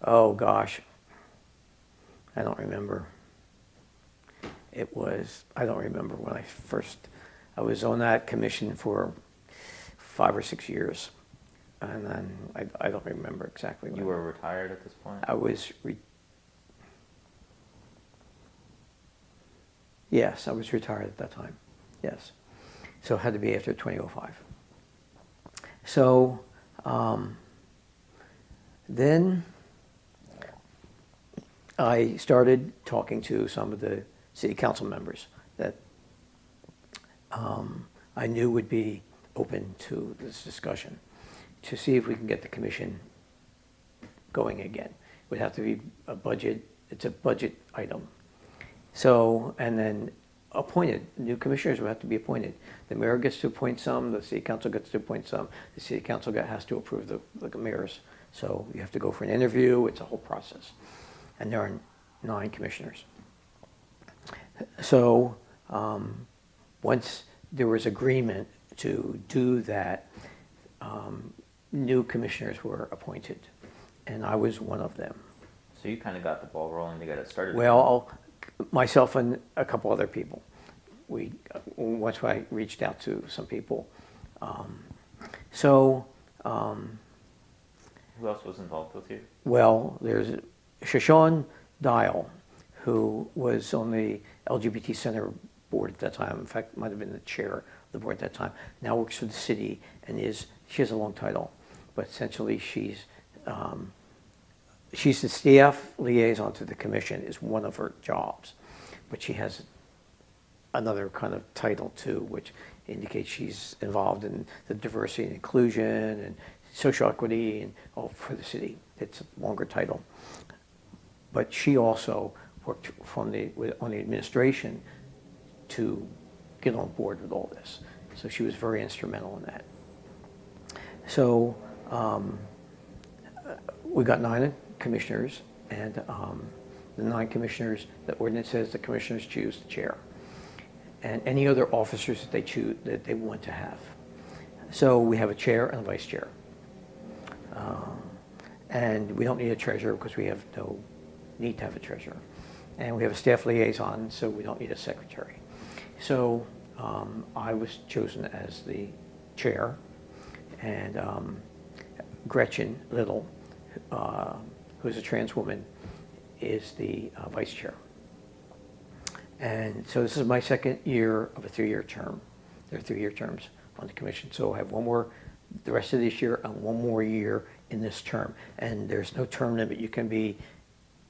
S2: Oh gosh, I don't remember. I don't remember when I was on that commission for 5 or 6 years. and then I don't remember exactly when.
S1: You were retired at this point?
S2: I was, yes, I was retired at that time, yes. So it had to be after 2005. So then I started talking to some of the city council members that I knew would be open to this discussion to see if we can get the commission going again. It would have to be a budget, it's a budget item. So, and then appointed, new commissioners would have to be appointed. The mayor gets to appoint some, the city council gets to appoint some, the city council has to approve the mayors. So you have to go for an interview, it's a whole process. And there are 9 commissioners. So once there was agreement to do that, new commissioners were appointed, and I was one of them.
S1: So you kind of got the ball rolling to get it started?
S2: Well, myself and a couple other people. Once I reached out to some people.
S1: Who else was involved with you?
S2: Well, there's Shoshone Dial, who was on the LGBT Center board at that time. In fact, might have been the chair of the board at that time. Now works for the city and she has a long title, but essentially she's the staff liaison to the commission is one of her jobs, but she has another kind of title too, which indicates she's involved in the diversity and inclusion and social equity and all for the city. It's a longer title. But she also worked on the administration to get on board with all this. So she was very instrumental in that. So we got 9 commissioners, and the 9 commissioners, the ordinance says the commissioners choose the chair and any other officers that they choose that they want to have. So we have a chair and a vice chair. And we don't need a treasurer because we have no need to have a treasurer. And we have a staff liaison, so we don't need a secretary. So I was chosen as the chair, and Gretchen Little, who's a trans woman, is the vice chair. And so this is my second year of a 3-year term. There are 3-year terms on the commission. So I have one more the rest of this year and one more year in this term. And there's no term limit. You can be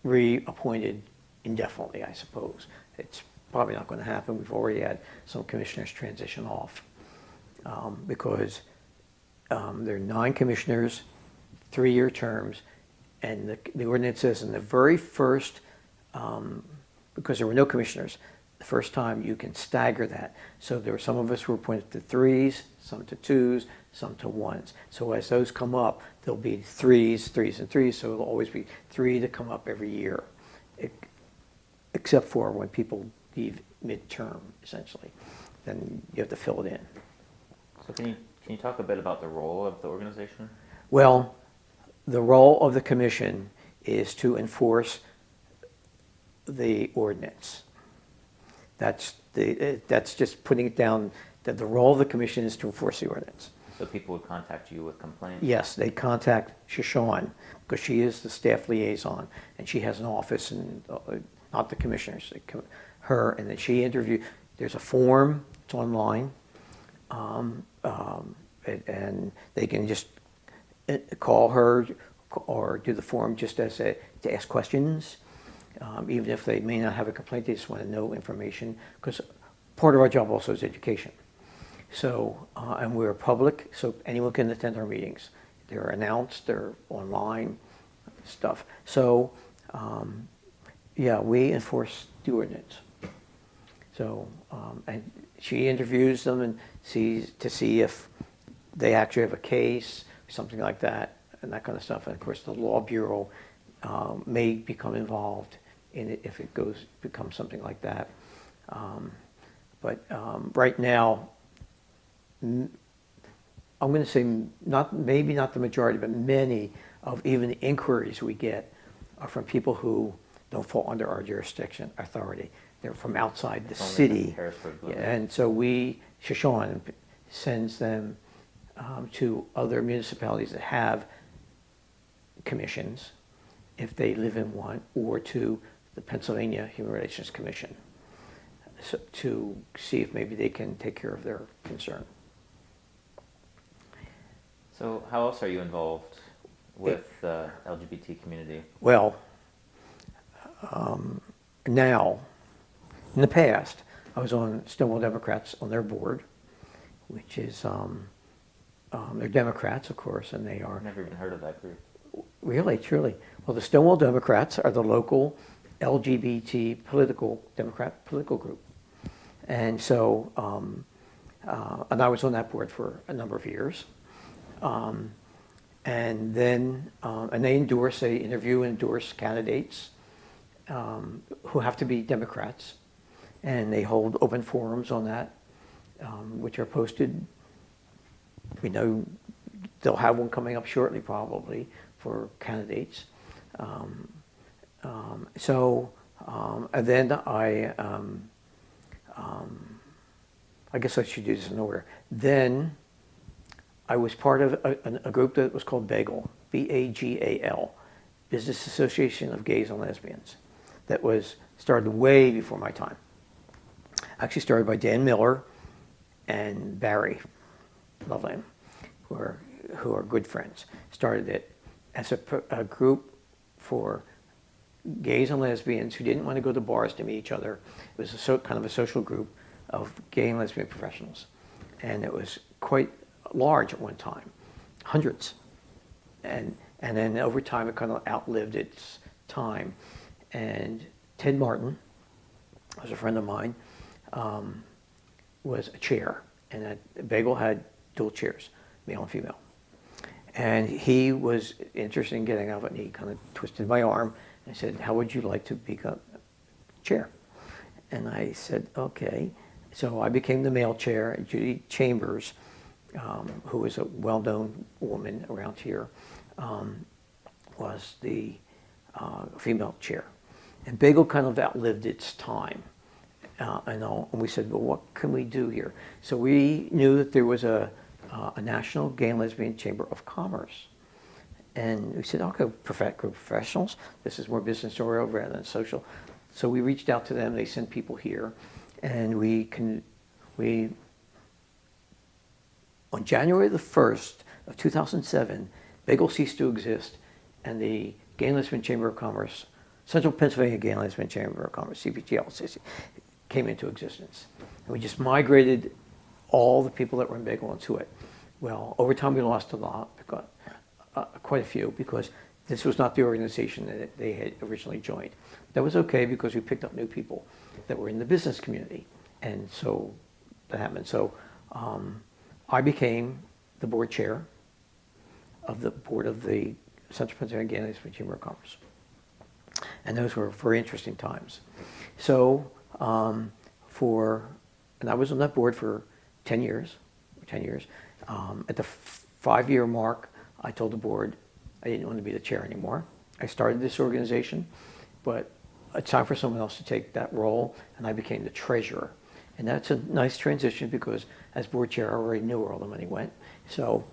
S2: reappointed indefinitely, I suppose. It's probably not going to happen. We've already had some commissioners transition off because there are 9 commissioners, 3-year terms, and the ordinance says in the very first, because there were no commissioners, the first time you can stagger that. So there were some of us who were appointed to 3s, some to 2s, some to 1s. So as those come up, there'll be 3s, 3s, and 3s. So it'll always be 3 to come up every year, except for when people leave midterm, essentially. Then you have to fill it in.
S1: So can you talk a bit about the role of the organization?
S2: Well, the role of the commission is to enforce the ordinance. That's just putting it down that the role of the commission is to enforce the ordinance.
S1: So people would contact you with complaints?
S2: Yes, they contact Shoshone because she is the staff liaison and she has an office, and not the commissioners, her, and then she interviews. There's a form, it's online, and they can just call her or do the form just as to ask questions. Even if they may not have a complaint, they just want to know information, because part of our job also is education. So, and we're public, so anyone can attend our meetings. They're announced, they're online stuff. So, yeah, we enforce the ordinance. So, and she interviews them and sees to see if they actually have a case, something like that, and that kind of stuff. And of course, the Law Bureau may become involved in it if it becomes something like that. But right now, I'm going to say maybe not the majority, but many of even the inquiries we get are from people who don't fall under our jurisdiction authority. They're from outside the city.
S1: Harrisburg,
S2: yeah, and so Shoshone sends them to other municipalities that have commissions, if they live in one, or to the Pennsylvania Human Relations Commission, so, to see if maybe they can take care of their concern.
S1: So how else are you involved with the LGBT community?
S2: Well, now, in the past, I was on Stonewall Democrats on their board, which is, they're Democrats, of course, and they are...
S1: I've never even heard of that group.
S2: Really, truly. Well, the Stonewall Democrats are the local LGBT Democrat political group. And so, and I was on that board for a number of years. And then, and they interview and endorse candidates who have to be Democrats. And they hold open forums on that, which are posted. We know they'll have one coming up shortly, probably, for candidates. And then I guess I should do this in order. Then I was part of a group that was called BAGAL, BAGAL, Business Association of Gays and Lesbians, that was started way before my time. Actually started by Dan Miller and Barry Loveland, who are good friends. Started it as a group for gays and lesbians who didn't want to go to bars to meet each other. It was kind of a social group of gay and lesbian professionals. And it was quite large at one time, hundreds. And then over time, it kind of outlived its time. And Ted Martin, who was a friend of mine, was a chair. And Bagel had dual chairs, male and female. And he was interested in getting out of it, and he kind of twisted my arm and said, "How would you like to become chair?" And I said, "Okay." So I became the male chair, and Judy Chambers, who is a well-known woman around here, was the female chair. And Bagel kind of outlived its time. And we said, well, what can we do here? So we knew that there was a National Gay and Lesbian Chamber of Commerce. And we said, okay, group of professionals. This is more business oriented rather than social. So we reached out to them. They sent people here. And on January the 1st of 2007, Bagel ceased to exist. And the Gay and Lesbian Chamber of Commerce, Central Pennsylvania Gay and Lesbian Chamber of Commerce, CPGL, came into existence. And we just migrated all the people that were in Bagel into it. Well, over time we lost a lot, quite a few, because this was not the organization that they had originally joined. That was okay because we picked up new people that were in the business community. And so that happened. So I became the board chair of the board of the Central Pennsylvania Gay and Lesbian Chamber of Commerce. And those were very interesting times. So and I was on that board for 10 years. At the 5-year mark, I told the board I didn't want to be the chair anymore. I started this organization, but it's time for someone else to take that role, and I became the treasurer. And that's a nice transition because as board chair, I already knew where all the money went. So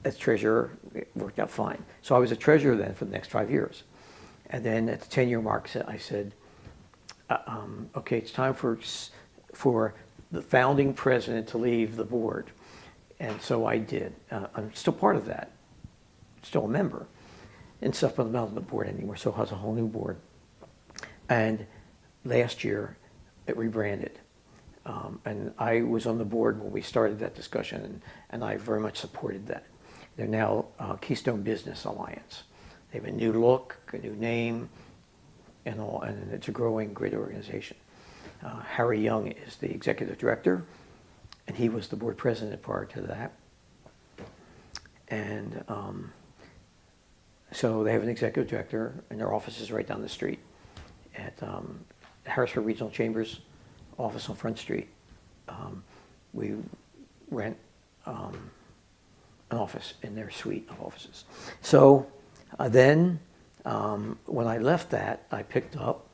S2: as treasurer, it worked out fine. So I was a treasurer then for the next 5 years. And then at the 10-year mark, I said, okay, it's time for the founding president to leave the board. And so I did. I'm still part of that, still a member and stuff, but I'm not on the board anymore, so it has a whole new board. And last year, it rebranded. And I was on the board when we started that discussion, and I very much supported that. They're now Keystone Business Alliance. They have a new look, a new name, and all, and it's a growing, great organization. Harry Young is the executive director, and he was the board president prior to that. And so they have an executive director, and their office is right down the street at Harrisburg Regional Chambers office on Front Street. We rent an office in their suite of offices. So then when I left that, I picked up,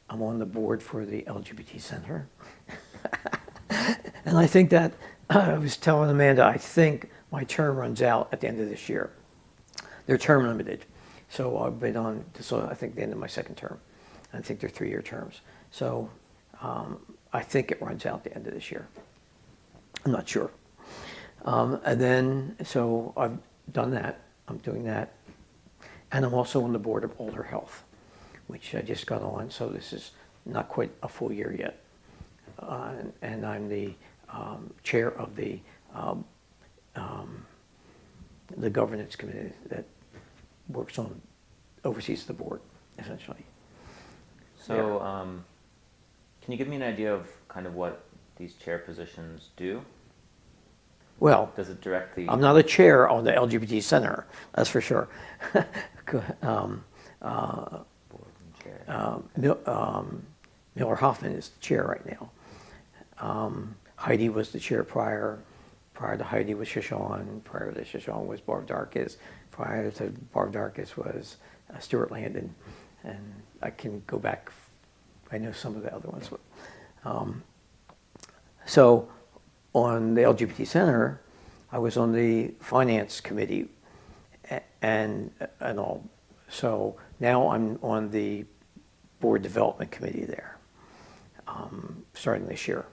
S2: I'm on the board for the LGBT Center. And I think that, I was telling Amanda, I think my term runs out at the end of this year. They're term limited. So I've been on, so I think the end of my second term. I think they're 3-year terms. So I think it runs out the end of this year. I'm not sure. And then, so I've done that. I'm doing that. And I'm also on the board of Older Health, which I just got on. So this is not quite a full year yet. And I'm the chair of the governance committee that oversees the board, essentially.
S1: So can you give me an idea of kind of what these chair positions do?
S2: Well,
S1: does it directly?
S2: I'm not a chair on the LGBT Center, that's for sure. Miller Hoffman is the chair right now. Heidi was the chair prior. Prior to Heidi was Shoshone. Prior to Shoshone was Barb Darkis. Prior to Barb Darkis was Stuart Landon. And I can go back. I know some of the other ones. So on the LGBT Center, I was on the finance committee and all. So now I'm on the board development committee there, starting this year.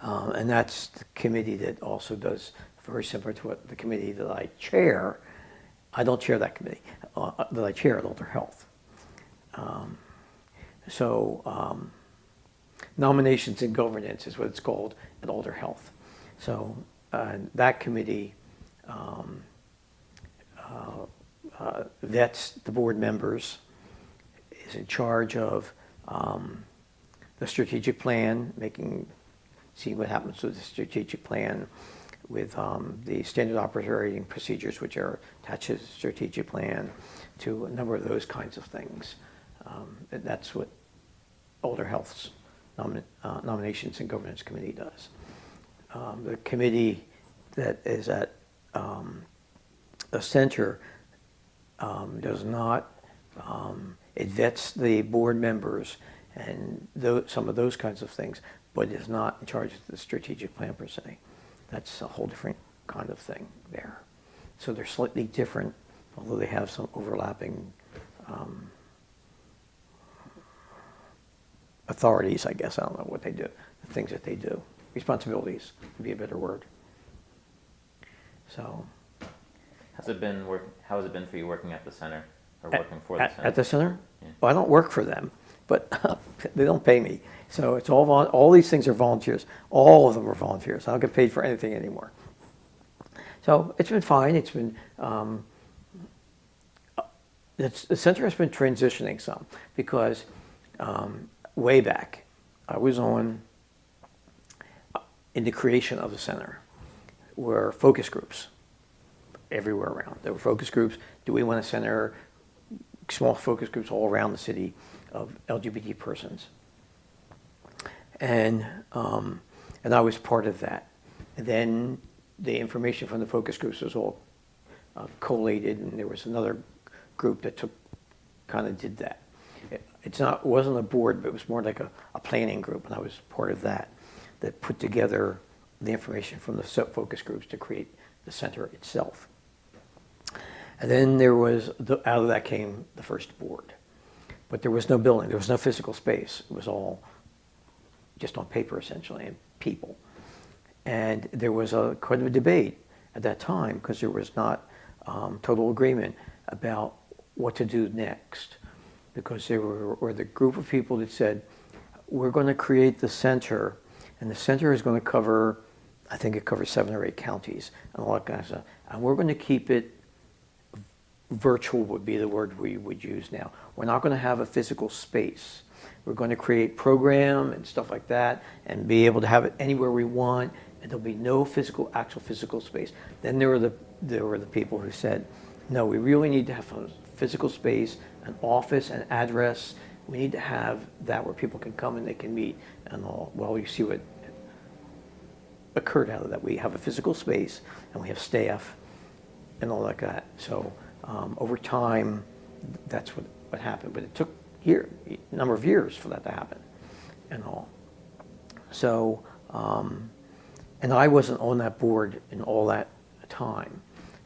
S2: And that's the committee that also does, very similar to what the committee that I chair. I don't chair that committee, that I chair at Older Health. Nominations and governance is what it's called at Older Health. So that committee vets the board members, is in charge of the strategic plan, see what happens with the strategic plan, with the standard operating procedures which are attached to the strategic plan, to a number of those kinds of things. And that's what Older Health's nominations and governance committee does. The committee that is at the center does not, it vets the board members and some of those kinds of things, but is not in charge of the strategic plan per se. That's a whole different kind of thing there. So they're slightly different, although they have some overlapping authorities, I guess. I don't know what they do, the things that they do. Responsibilities would be a better word. So.
S1: How has it been for you working at the center, or working for the center?
S2: At the center?
S1: Yeah.
S2: Well, I don't work for them, but they don't pay me. So it's all these things are volunteers. All of them are volunteers. I don't get paid for anything anymore. So it's been fine. It's been, the center has been transitioning some because way back, I was in the creation of the center were focus groups everywhere around. There were focus groups. Do we want a center? Small focus groups all around the city of LGBT persons. And I was part of that. And then the information from the focus groups was all collated, and there was another group that did that. It wasn't a board, but it was more like a planning group, and I was part of that put together the information from the focus groups to create the center itself. And then out of that came the first board. But there was no building, there was no physical space. It was all just on paper, essentially, and people. And there was quite a debate at that time, because there was not total agreement about what to do next. Because there were the group of people that said, we're going to create the center, and the center is going to cover, I think it covers 7 or 8 counties, and all that kind of stuff. And we're going to keep it virtual would be the word we would use now. We're not going to have a physical space. We're going to create program and stuff like that and be able to have it anywhere we want, and there'll be no actual physical space. Then there were the people who said, no, we really need to have a physical space, an office, an address. We need to have that where people can come and they can meet and all. Well, you see what occurred out of that. We have a physical space and we have staff and all like that. So over time, that's what happened. But it took a number of years for that to happen and all. So And I wasn't on that board in all that time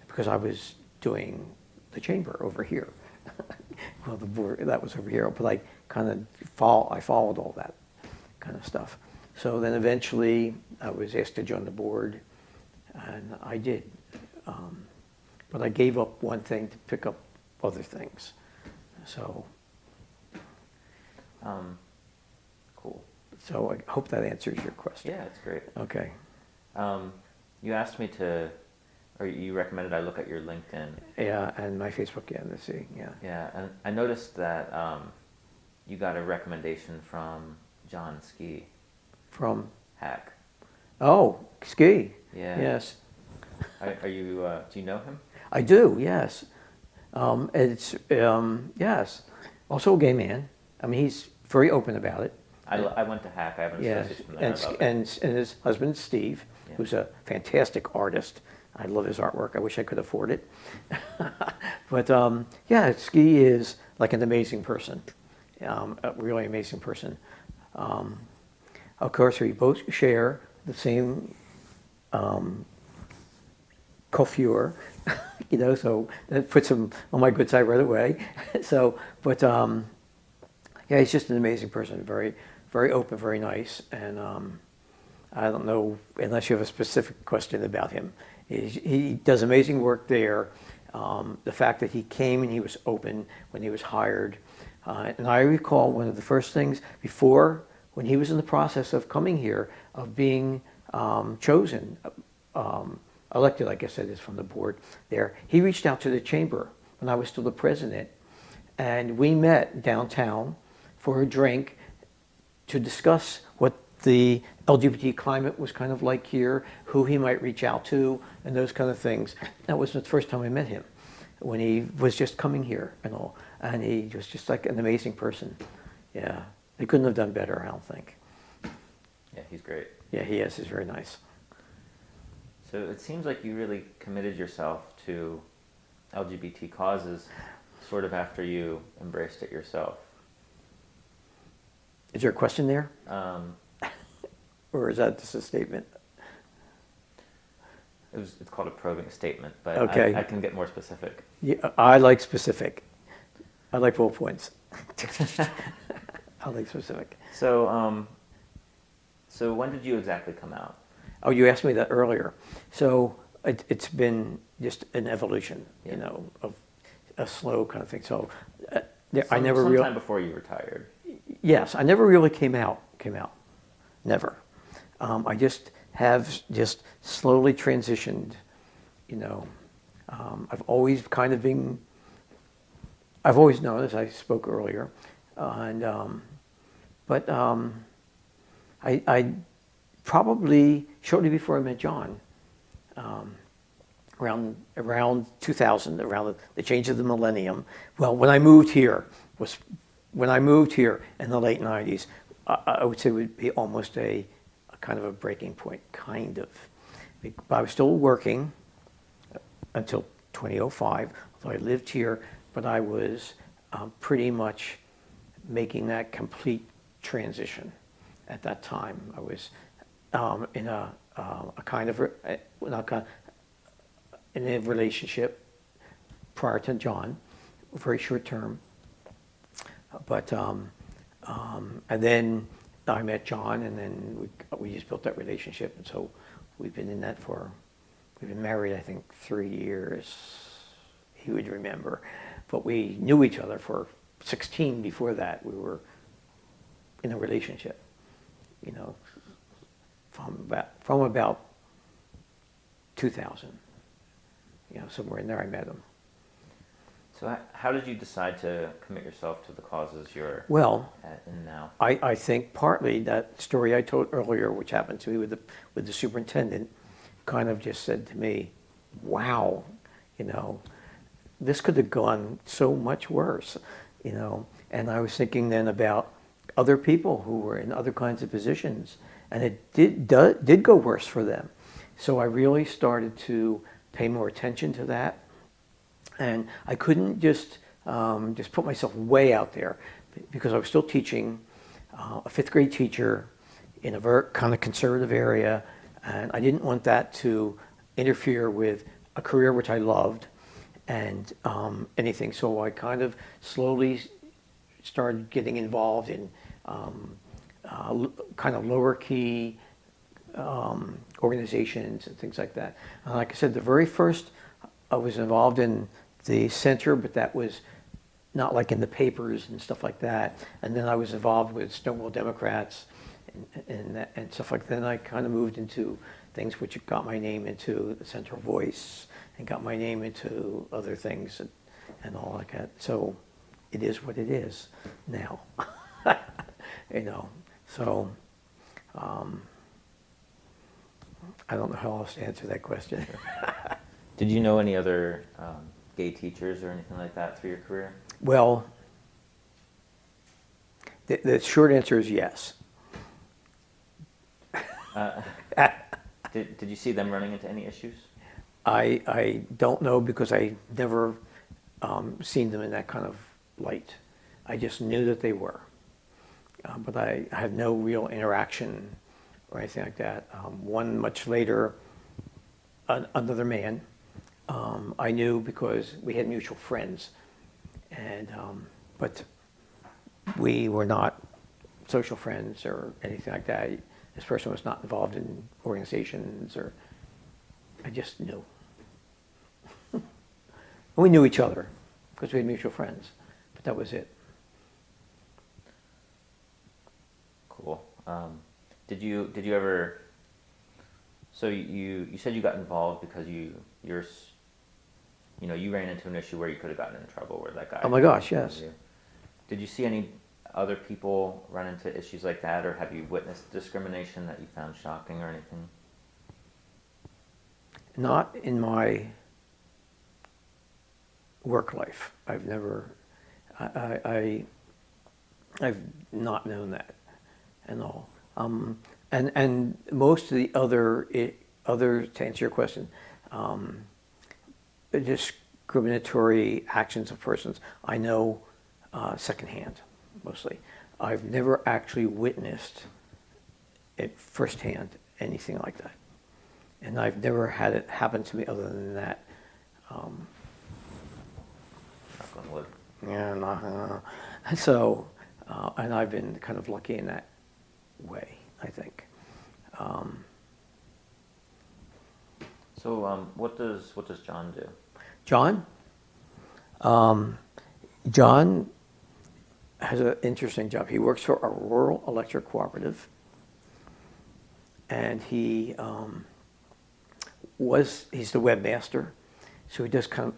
S2: because I was doing the chamber over here. Well, the board, that was over here, but I followed all that kind of stuff. So then eventually I was asked to join the board, and I did. But I gave up one thing to pick up other things. So,
S1: cool.
S2: So I hope that answers your question.
S1: Yeah, it's great.
S2: Okay.
S1: You asked me to, or you recommended I look at your LinkedIn.
S2: Yeah, and my Facebook, yeah, let's see, yeah.
S1: Yeah, and I noticed that you got a recommendation from John Ski.
S2: From?
S1: Hack.
S2: Oh, Ski.
S1: Yeah.
S2: Yes.
S1: Are you? Do you know him?
S2: I do, yes. Yes. Also a gay man. I mean, he's very open about it.
S1: I went to Hack. I have an
S2: Yes,
S1: associate from there. I love it.
S2: and his husband, Steve,
S1: Yeah.
S2: who's a fantastic artist. I love his artwork. I wish I could afford it. But yeah, Ski is like an amazing person, a really amazing person. Of course, we both share the same coiffure, you know, so that puts him on my good side right away. So, but yeah, he's just an amazing person, very, very open, very nice, and I don't know, unless you have a specific question about him. He does amazing work there. The fact that he came and he was open when he was hired. And I recall one of the first things before, when he was in the process of coming here, of being chosen, elected, I guess that is, from the board there, he reached out to the chamber when I was still the president. And we met downtown for a drink to discuss what the LGBT climate was kind of like here, who he might reach out to, and those kind of things. That was the first time I met him, when he was just coming here and all. And he was just like an amazing person. Yeah, they couldn't have done better, I don't think.
S1: Yeah, he's great.
S2: Yeah, he is. He's very nice.
S1: So it seems like you really committed yourself to LGBT causes sort of after you embraced it yourself.
S2: Is there a question there? Or is that just a statement?
S1: It's called a probing statement, but
S2: Okay.
S1: I can get more specific.
S2: Yeah, I like specific. I like bullet points. I like specific.
S1: So, so when did you exactly come out?
S2: Oh, you asked me that earlier. So it's been just an evolution,
S1: Yeah.
S2: you know, of a slow kind of thing. So I
S1: Sometime
S2: never
S1: before you retired.
S2: Yes, I never really came out. Never. I just have just slowly transitioned, you know. I've always known, as I spoke earlier, but I probably shortly before I met John, around 2000, around the change of the millennium. Well, when I moved here in the late 90s, I would say it would be almost a kind of a breaking point, kind of. But I was still working until 2005, although I lived here, but I was pretty much making that complete transition at that time. I was in a kind of, in a relationship prior to John, very short term. But and then I met John, and then we just built that relationship, and so we've been married, I think, 3 years. He would remember, but we knew each other for 16 before that. We were in a relationship, you know, from about 2000, you know, somewhere in there I met him.
S1: So how did you decide to commit yourself to the causes you're in now?
S2: I think partly that story I told earlier, which happened to me with the superintendent, kind of just said to me, wow, you know, this could have gone so much worse, you know. And I was thinking then about other people who were in other kinds of positions, and it did go worse for them. So I really started to pay more attention to that. And I couldn't just put myself way out there, because I was still teaching, a fifth grade teacher in a very kind of conservative area, And I didn't want that to interfere with a career which I loved and anything. So I kind of slowly started getting involved in kind of lower key organizations and things like that. And like I said, the very first I was involved in the center, but that was not like in the papers and stuff like that. And then I was involved with Stonewall Democrats and stuff like that. Then I kind of moved into things which got my name into the Central Voice and got my name into other things and all like that. So it is what it is now, you know. So I don't know how else to answer that question.
S1: Did you know any other gay teachers or anything like that through your career?
S2: Well, the short answer is yes.
S1: Did you see them running into any issues?
S2: I don't know because I never seen them in that kind of light. I just knew that they were. But I had no real interaction or anything like that. One much later, another man, I knew because we had mutual friends, and but we were not social friends or anything like that. This person was not involved in organizations, or I just knew. We knew each other because we had mutual friends, but that was it.
S1: Cool. Did you ever? So you said you got involved because you ran into an issue where you could have gotten in trouble where that guy.
S2: Oh my gosh, yes.
S1: Did you see any other people run into issues like that, or have you witnessed discrimination that you found shocking or anything?
S2: Not in my work life. I've never. I've not known that at all. And most of the other to answer your question, discriminatory actions of persons, I know secondhand, mostly. I've never actually witnessed it firsthand, anything like that. And I've never had it happen to me other than that.
S1: Knock on wood.
S2: Yeah, so, and I've been kind of lucky in that way, I think.
S1: So what does John do?
S2: John? John has an interesting job. He works for a rural electric cooperative, and he's the webmaster, so he does kind of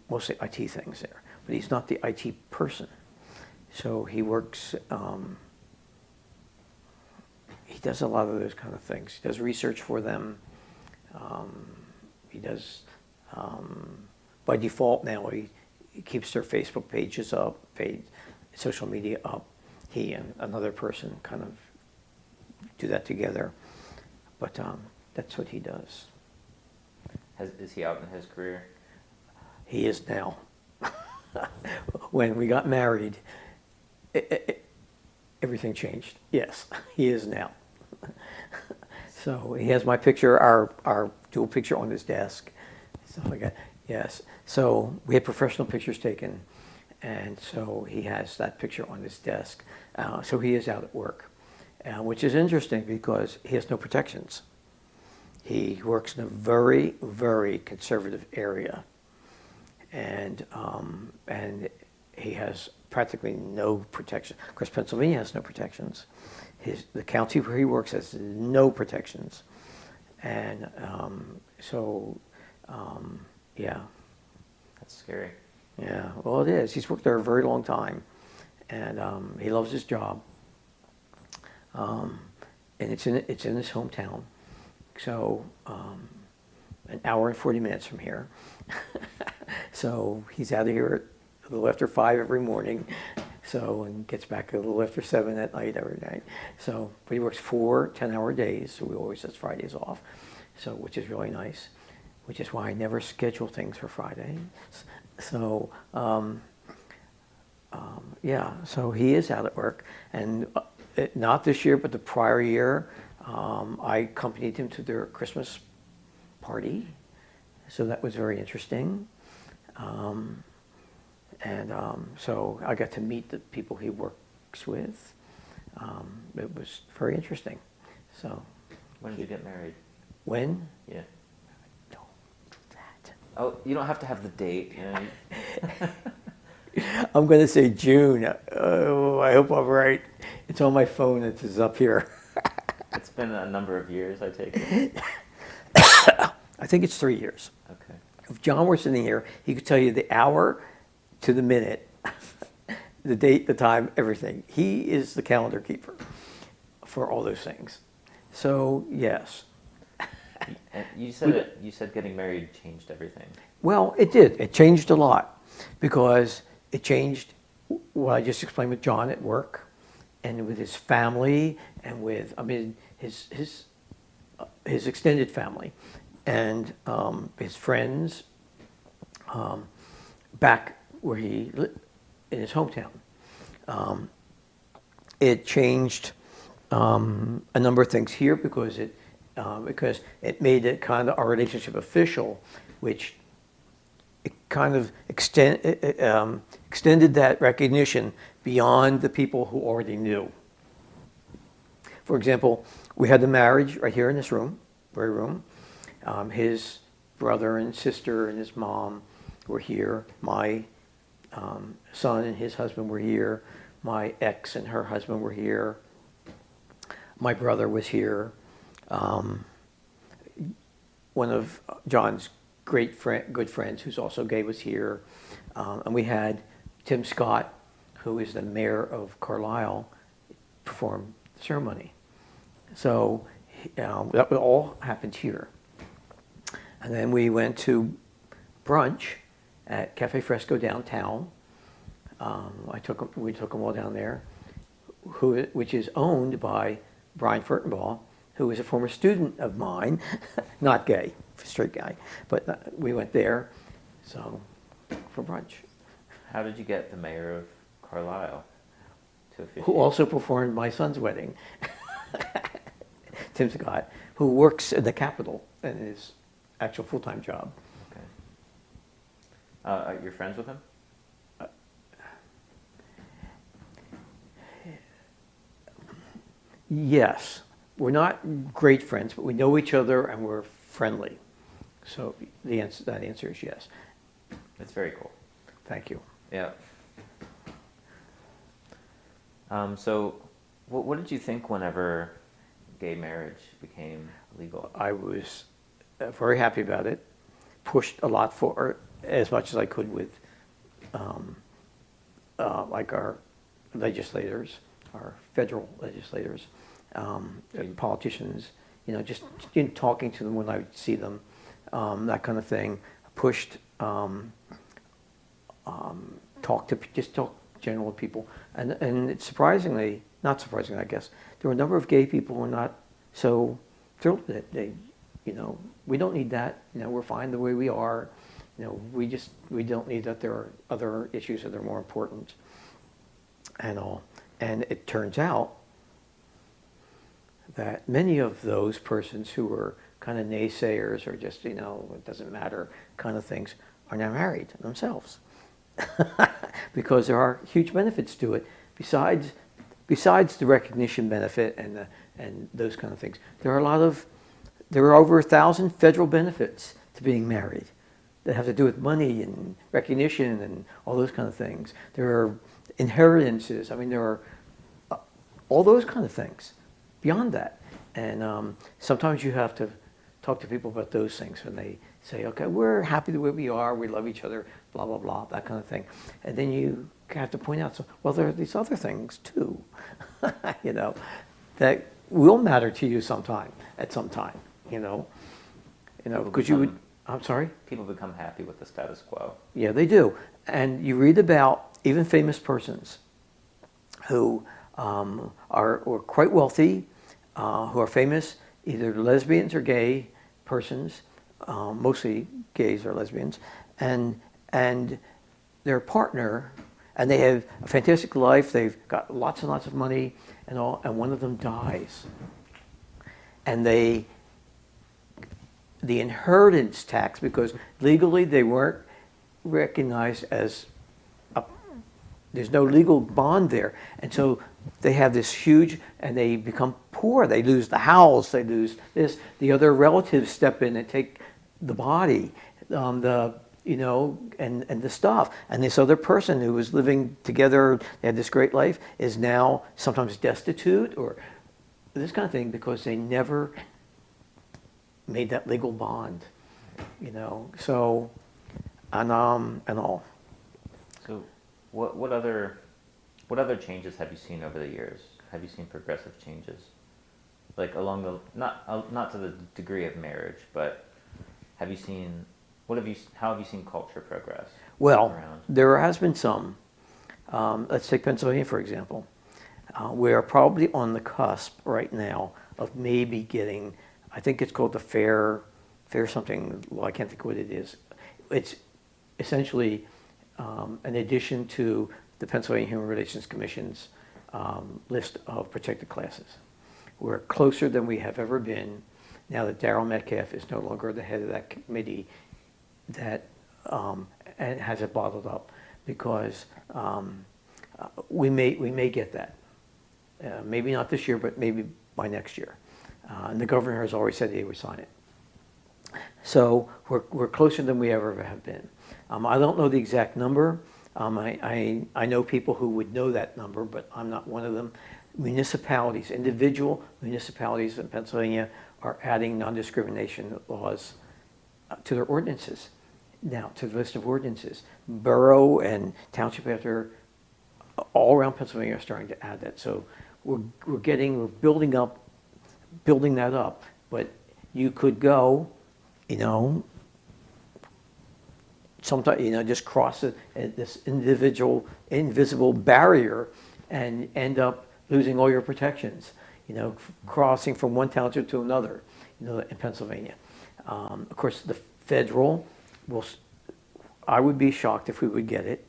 S2: mostly IT things there, but he's not the IT person. So he works, he does a lot of those kind of things. He does research for them. He does, by default now, he keeps their Facebook pages up, social media up. He and another person kind of do that together. But that's what he does.
S1: Is he out in his career?
S2: He is now. When we got married, everything changed. Yes, he is now. So he has my picture, our dual picture on his desk, stuff like that. Yes. So we had professional pictures taken, and so he has that picture on his desk. So he is out at work, which is interesting because he has no protections. He works in a very, very conservative area, and he has practically no protection. Of course, Pennsylvania has no protections. The county where he works has no protections, and yeah.
S1: That's scary.
S2: Yeah, well, it is. He's worked there a very long time, and he loves his job. And it's in his hometown, so an hour and 40 minutes from here. So he's out of here a little after 5 every morning, and gets back a little after 7 at night every night. So, but he works 4 10-hour days, so he always has Fridays off, so which is really nice. Which is why I never schedule things for Friday. So, yeah, so he is out at work. And not this year, but the prior year, I accompanied him to their Christmas party, so that was very interesting. So I got to meet the people he works with. It was very interesting. So,
S1: When did you get married?
S2: when?
S1: Yeah.
S2: Don't do that.
S1: Oh, you don't have to have the date. You know.
S2: I'm going to say June. Oh, I hope I'm right. It's on my phone. It's up here.
S1: It's been a number of years, I take it.
S2: I think it's 3 years.
S1: Okay.
S2: If John were sitting here, he could tell you the hour to the minute, the date, the time, everything. He is the calendar keeper for all those things. So, yes.
S1: And you said getting married changed everything.
S2: Well, it did. It changed a lot because it changed what I just explained with John at work and with his family and with, his extended family and his friends back where he lived in his hometown. It changed a number of things here because it made it kind of our relationship official, which it kind of extended that recognition beyond the people who already knew. For example, we had the marriage right here in this room, very room. His brother and sister and his mom were here. My son and his husband were here. My ex and her husband were here. My brother was here. One of John's good friends, who's also gay, was here. And we had Tim Scott, who is the mayor of Carlisle, perform the ceremony. So that all happened here. And then we went to brunch at Cafe Fresco downtown. We took them all down there, which is owned by Brian Furtenbaugh, who is a former student of mine, not gay, straight guy, but we went there, so for brunch.
S1: How did you get the mayor of Carlisle to officiate?
S2: Who also performed my son's wedding, Tim Scott, who works in the Capitol in his actual full-time job.
S1: Okay. Are you friends with him?
S2: Yes. We're not great friends, but we know each other and we're friendly. So that answer is yes.
S1: It's very cool.
S2: Thank you.
S1: Yeah. So what did you think whenever gay marriage became legal?
S2: I was very happy about it. Pushed a lot for it, as much as I could with like our legislators, our federal legislators, politicians, just talking to them when I would see them, that kind of thing. Pushed, talk general people, and it's not surprisingly, I guess, there were a number of gay people who were not so thrilled that they, we don't need that. We're fine the way we are. We don't need that. There are other issues that are more important, and all. And it turns out that many of those persons who were kind of naysayers or just, it doesn't matter kind of things are now married themselves. Because there are huge benefits to it. Besides the recognition benefit and those kind of things, there are over 1,000 federal benefits to being married that have to do with money and recognition and all those kind of things. There are inheritances. There are all those kind of things beyond that. And sometimes you have to talk to people about those things when they say, okay, we're happy the way we are, we love each other, blah, blah, blah, that kind of thing. And then you have to point out, there are these other things too, that will matter to you at some time, because you would, I'm sorry?
S1: People become happy with the status quo.
S2: Yeah, they do. And you read about even famous persons who are quite wealthy, who are famous, either lesbians or gay persons, mostly gays or lesbians, and their partner, and they have a fantastic life, they've got lots and lots of money and all, and one of them dies. and the inheritance tax, because legally they weren't recognized as there's no legal bond there. And so they have this huge, and they become poor. They lose the house, they lose this. The other relatives step in and take the body, and the stuff. And this other person who was living together, they had this great life, is now sometimes destitute or this kind of thing because they never made that legal bond, So, and all.
S1: So, what other changes have you seen over the years? Have you seen progressive changes, like along the not to the degree of marriage, but have you seen how have you seen culture progress?
S2: Well,
S1: around?
S2: There has been some. Let's take Pennsylvania for example. We are probably on the cusp right now of maybe getting, I think it's called the fair something. Well, I can't think what it is. It's essentially an addition to the Pennsylvania Human Relations Commission's list of protected classes. We're closer than we have ever been now that Darryl Metcalf is no longer the head of that committee that and has it bottled up, because we may get that. Maybe not this year, but maybe by next year. And the governor has already said he would sign it. So we're closer than we ever have been. I don't know the exact number. I know people who would know that number, but I'm not one of them. Municipalities, individual municipalities in Pennsylvania are adding non-discrimination laws to their ordinances. Now, to the list of ordinances. Borough and township after all around Pennsylvania are starting to add that. So we're building that up. But you could go, sometimes, just cross this invisible barrier and end up losing all your protections, crossing from one township to another, in Pennsylvania. Of course, the federal I would be shocked if we would get it.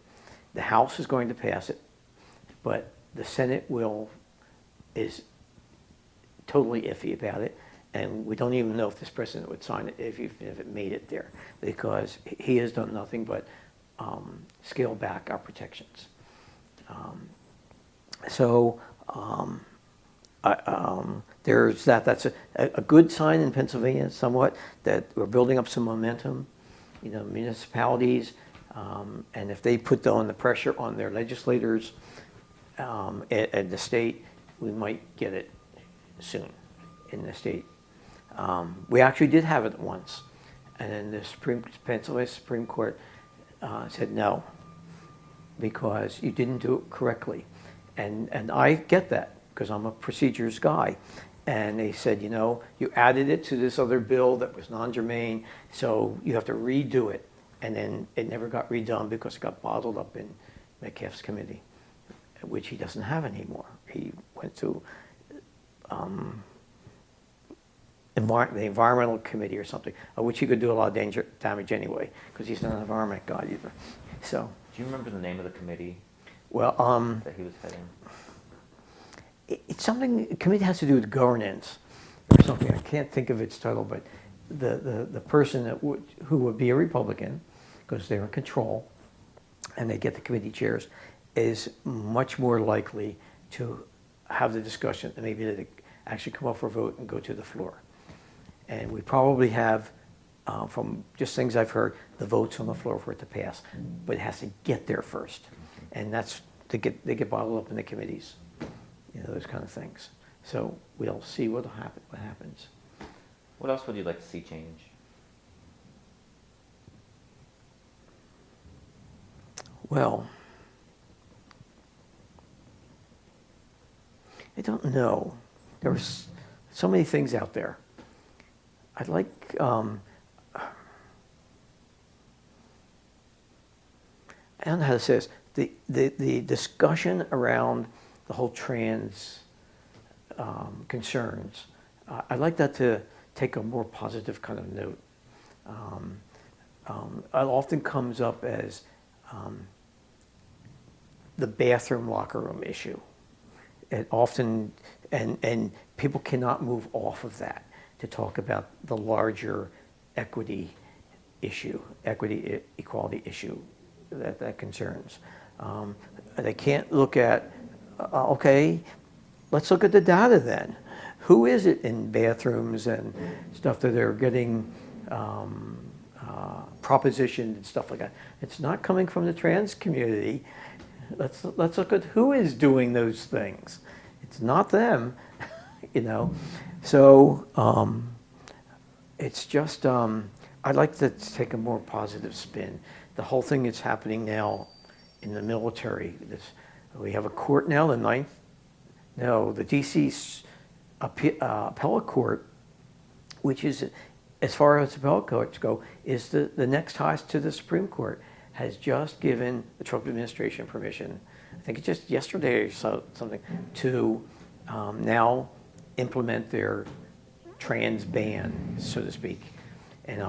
S2: The House is going to pass it, but the Senate is totally iffy about it. And we don't even know if this president would sign it if it made it there, because he has done nothing but scale back our protections. There's that. That's a good sign in Pennsylvania, somewhat, that we're building up some momentum. Municipalities, and if they put on the pressure on their legislators at the state, we might get it soon in the state. We actually did have it once, and then the Pennsylvania Supreme Court said no, because you didn't do it correctly. And I get that, because I'm a procedures guy. And they said, you added it to this other bill that was non-germane, so you have to redo it. And then it never got redone because it got bottled up in Metcalf's committee, which he doesn't have anymore. He went to the environmental committee or something, which he could do a lot of damage anyway, because he's not an environment guy either. So,
S1: do you remember the name of the committee?
S2: Well,
S1: that he was heading.
S2: It's something. The committee has to do with governance or something. I can't think of its title, but the person who would be a Republican, because they're in control, and they get the committee chairs, is much more likely to have the discussion and maybe to actually come up for a vote and go to the floor. And we probably have, from just things I've heard, the votes on the floor for it to pass, but it has to get there first, and they get bottled up in the committees, those kind of things. So we'll see what happens.
S1: What else would you like to see change?
S2: Well, I don't know. There's so many things out there. I'd like, I don't know how to say this, the discussion around the whole trans concerns, I'd like that to take a more positive kind of note. It often comes up as the bathroom locker room issue. It often, and people cannot move off of that. to talk about the larger equity equality issue that concerns. They can't look at, okay, let's look at the data then. Who is it in bathrooms and stuff that are getting propositioned and stuff like that? It's not coming from the trans community. Let's look at who is doing those things. It's not them, you know. So it's just, I'd like to take a more positive spin. The whole thing that's happening now in the military, we have a court now, the DC appellate court, which is, as far as appellate courts go, is the next highest to the Supreme Court, has just given the Trump administration permission, I think it's just yesterday or something, to now implement their trans ban, so to speak. And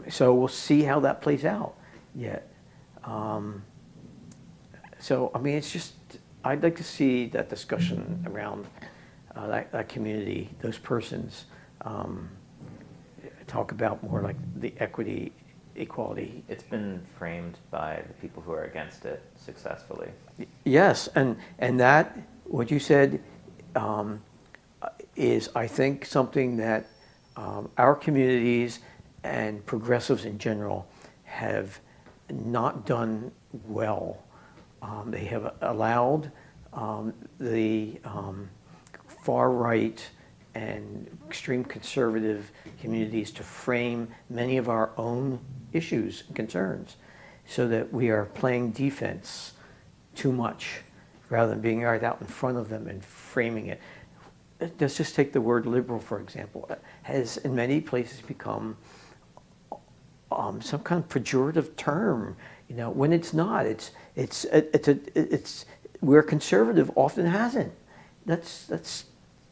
S2: so we'll see how that plays out yet. So, I mean, it's just, I'd like to see that discussion around that community, those persons, talk about more like the equality.
S1: It's been framed by the people who are against it successfully.
S2: Yes, and that, what you said, is, I think, something that our communities and progressives in general have not done well. They have allowed the far right and extreme conservative communities to frame many of our own issues and concerns, so that we are playing defense too much rather than being right out in front of them and framing it. Let's just take the word liberal, for example. It has in many places become some kind of pejorative term, you know, when it's not. It's where conservative often hasn't. That's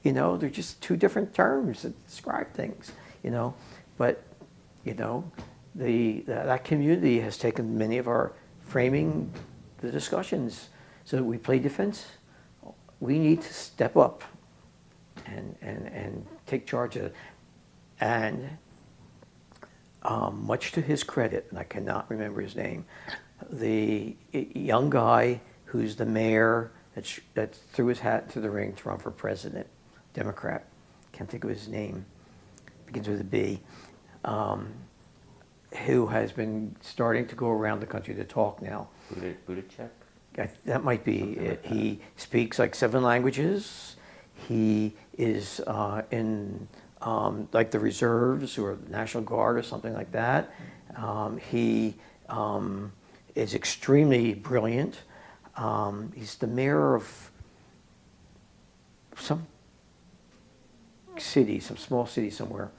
S2: you know, they're just two different terms that describe things, you know. But, you know, that community has taken many of our framing the discussions so that we play defense. We need to step up and take charge of it. And much to his credit, and I cannot remember his name, the young guy who's the mayor that threw his hat into the ring to run for president, Democrat, can't think of his name, begins with a B, who has been starting to go around the country to talk now.
S1: Buttigieg?
S2: That might be
S1: Something
S2: it.
S1: like that.
S2: He speaks like 7 languages. He is in like the reserves or the National Guard or something like that. He is extremely brilliant. He's the mayor of some city, some small city somewhere.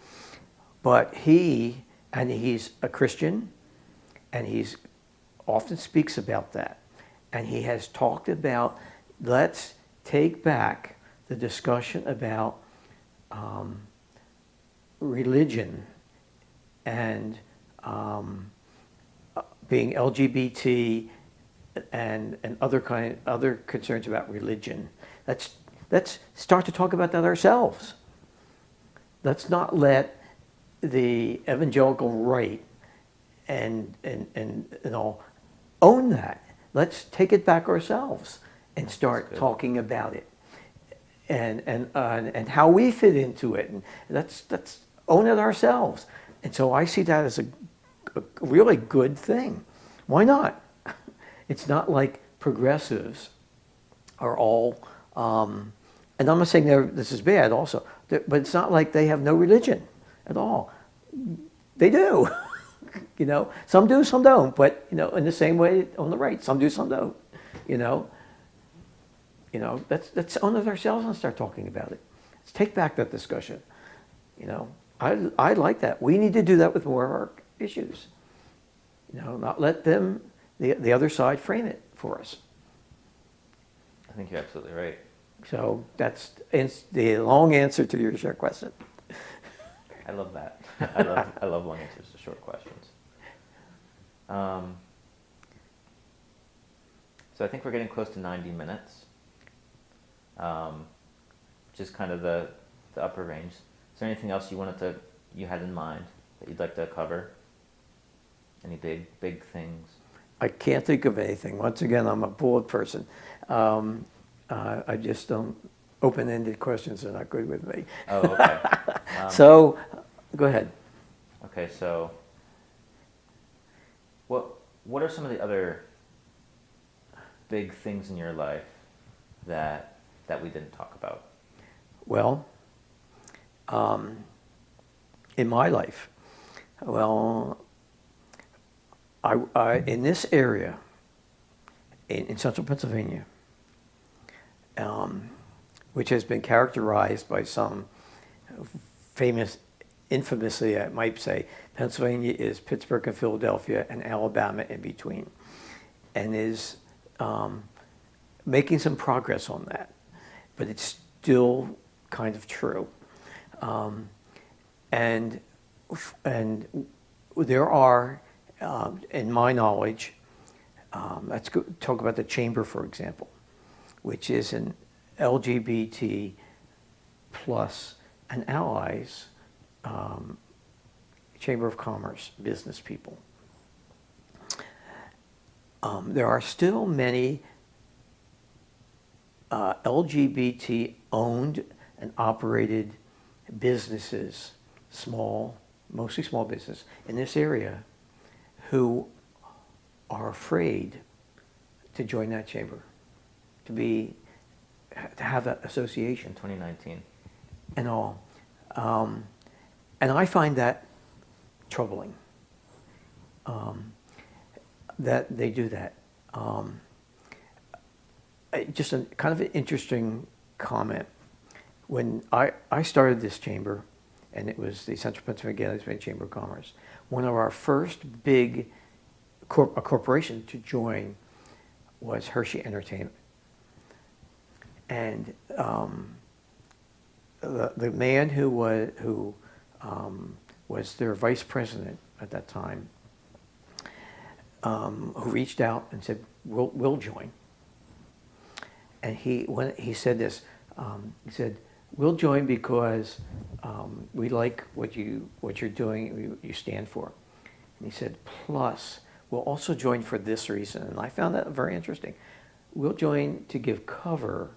S2: But he's a Christian, and he's often speaks about that. And he has talked about, let's take back the discussion about religion and being LGBT and other concerns about religion. Let's start to talk about that ourselves. Let's not let the evangelical right and all own that. Let's take it back ourselves and start talking about it and how we fit into it. And let's own it ourselves. And so I see that as a really good thing. Why not? It's not like progressives are all, and I'm not saying this is bad also, but it's not like they have no religion at all. They do. You know, some do, some don't. But, you know, in the same way on the right, some do, some don't. You know, let's own it ourselves and start talking about it. Let's take back that discussion. You know, I like that. We need to do that with more of our issues. You know, not let them, the other side, frame it for us.
S1: I think you're absolutely right.
S2: So that's the long answer to your short question.
S1: I love that. I love long answers to short questions. So I think we're getting close to 90 minutes. just kind of the upper range. Is there anything else you had in mind that you'd like to cover? Any big things?
S2: I can't think of anything. Once again, I'm a bullet person. I just don't, open-ended questions are not good with me.
S1: Oh, okay.
S2: So, go ahead.
S1: Okay, so what are some of the other big things in your life that we didn't talk about?
S2: Well, in my life, well, I in this area, in central Pennsylvania, which has been characterized by some infamously, I might say, Pennsylvania is Pittsburgh and Philadelphia and Alabama in between, and is making some progress on that, but it's still kind of true. And there are, in my knowledge, let's talk about the Chamber, for example, which is an LGBT plus and allies Chamber of Commerce business people. There are still many LGBT owned and operated businesses, mostly small business, in this area who are afraid to join that chamber, to have that association.
S1: 2019.
S2: And all. And I find that troubling, that they do that. Just a kind of an interesting comment. When I started this chamber, and it was the Central Pennsylvania Chamber of Commerce, one of our first big corporation to join was Hershey Entertainment. And the man who was their vice president at that time, who reached out and said, "We'll join." And he said this, he said, "We'll join because we like what you're doing, you stand for." And he said, "Plus, we'll also join for this reason." And I found that very interesting. We'll join to give cover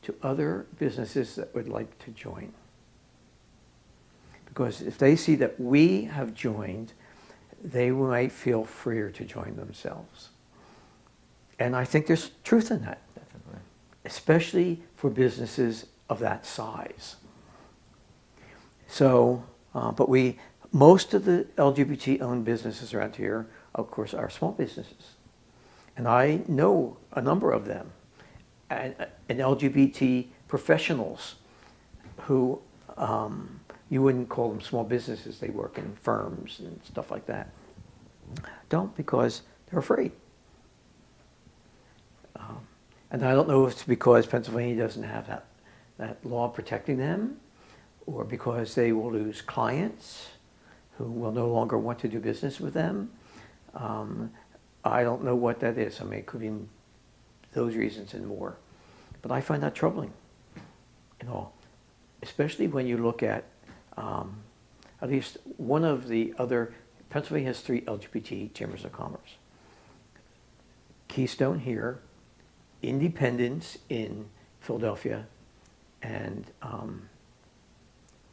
S2: to other businesses that would like to join. Because if they see that we have joined, they might feel freer to join themselves. And I think there's truth in that.
S1: Definitely.
S2: Especially for businesses of that size. So, but most of the LGBT-owned businesses around here, of course, are small businesses. And I know a number of them, and LGBT professionals who you wouldn't call them small businesses. They work in firms and stuff like that. Don't, because they're afraid. And I don't know if it's because Pennsylvania doesn't have that law protecting them, or because they will lose clients who will no longer want to do business with them. I don't know what that is. I mean, it could be those reasons and more. But I find that troubling, especially when you look at least one of the other, Pennsylvania has 3 LGBT chambers of commerce. Keystone here, Independence in Philadelphia, and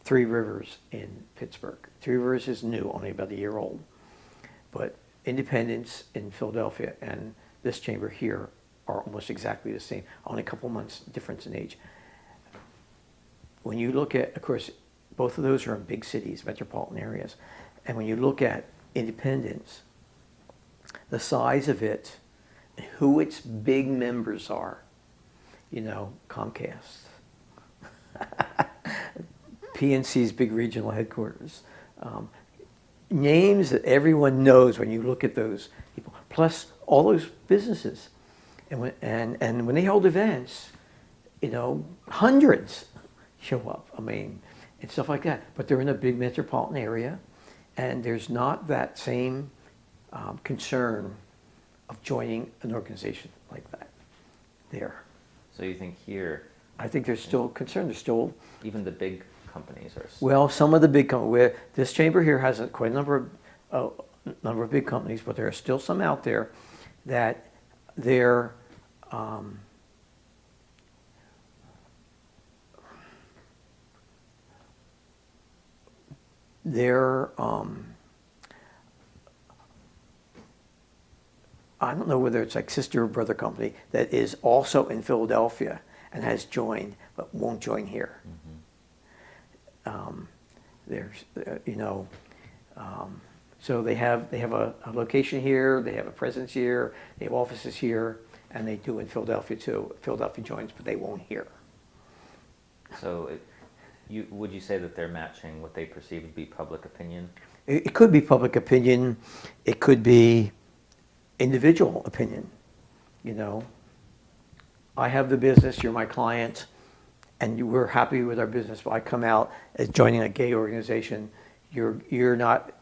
S2: Three Rivers in Pittsburgh. Three Rivers is new, only about a year old. But Independence in Philadelphia and this chamber here are almost exactly the same, only a couple months difference in age. When you look at, of course, both of those are in big cities, metropolitan areas. And when you look at Independence, the size of it, who its big members are, Comcast, PNC's big regional headquarters, names that everyone knows when you look at those people, plus all those businesses. And when they hold events, hundreds show up, and stuff like that. But they're in a big metropolitan area, and there's not that same concern of joining an organization like that there.
S1: So you think here,
S2: I think there's still concern. There's still,
S1: Even the big companies are.
S2: well, some of the big companies, where this chamber here has quite a number of big companies, but there are still some out there that they're I don't know whether it's like sister or brother company that is also in Philadelphia and has joined but won't join here. There's, so they have a location here, they have a presence here, they have offices here, and they do in Philadelphia too. Philadelphia joins, but they won't here.
S1: So, would you say that they're matching what they perceive to be public opinion?
S2: It could be public opinion. It could be individual opinion. I have the business, you're my client, and we're happy with our business. But I come out as joining a gay organization. You're not.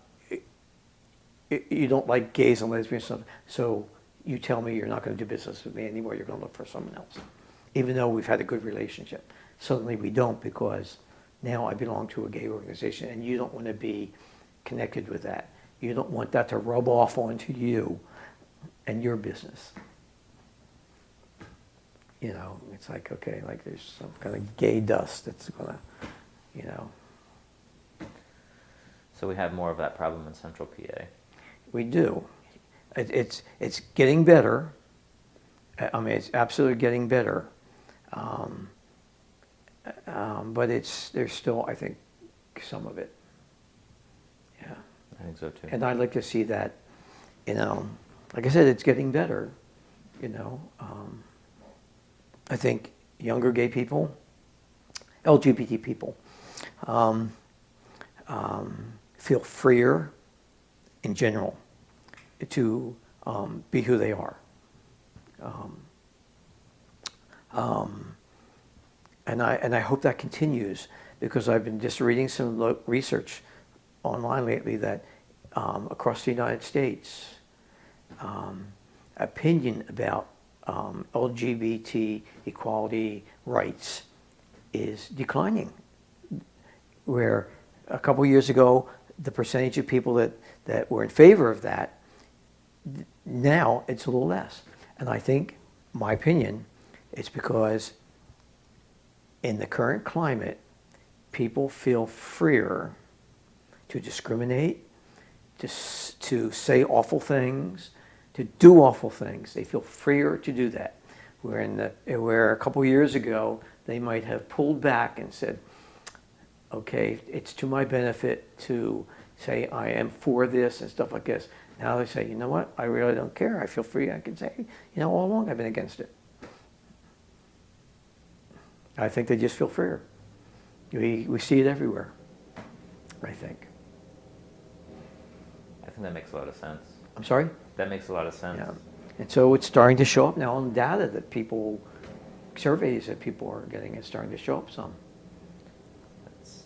S2: You don't like gays and lesbians, so you tell me you're not going to do business with me anymore. You're going to look for someone else, even though we've had a good relationship. Suddenly we don't, because now I belong to a gay organization, and you don't want to be connected with that. You don't want that to rub off onto you and your business. It's like, okay, like there's some kind of gay dust that's gonna,
S1: So we have more of that problem in Central PA.
S2: We do. It's getting better. I mean, it's absolutely getting better. But there's still, I think, some of it. Yeah.
S1: I think so too.
S2: And I'd like to see that, like I said, it's getting better. I think younger gay people, LGBT people, feel freer in general to be who they are. And I hope that continues, because I've been just reading some research online lately that across the United States, opinion about LGBT equality rights is declining. Where a couple years ago, the percentage of people that were in favor of that, now it's a little less. And I think, my opinion, it's because in the current climate, people feel freer to discriminate, to say awful things, to do awful things. They feel freer to do that. Where a couple years ago, they might have pulled back and said, okay, it's to my benefit to say I am for this and stuff like this. Now they say, you know what, I really don't care. I feel free. I can say, all along I've been against it. I think they just feel freer. We see it everywhere, I think.
S1: I think that makes a lot of sense.
S2: I'm sorry?
S1: That makes a lot of sense.
S2: Yeah. And so it's starting to show up now on data that surveys that people are getting, it's starting to show up some.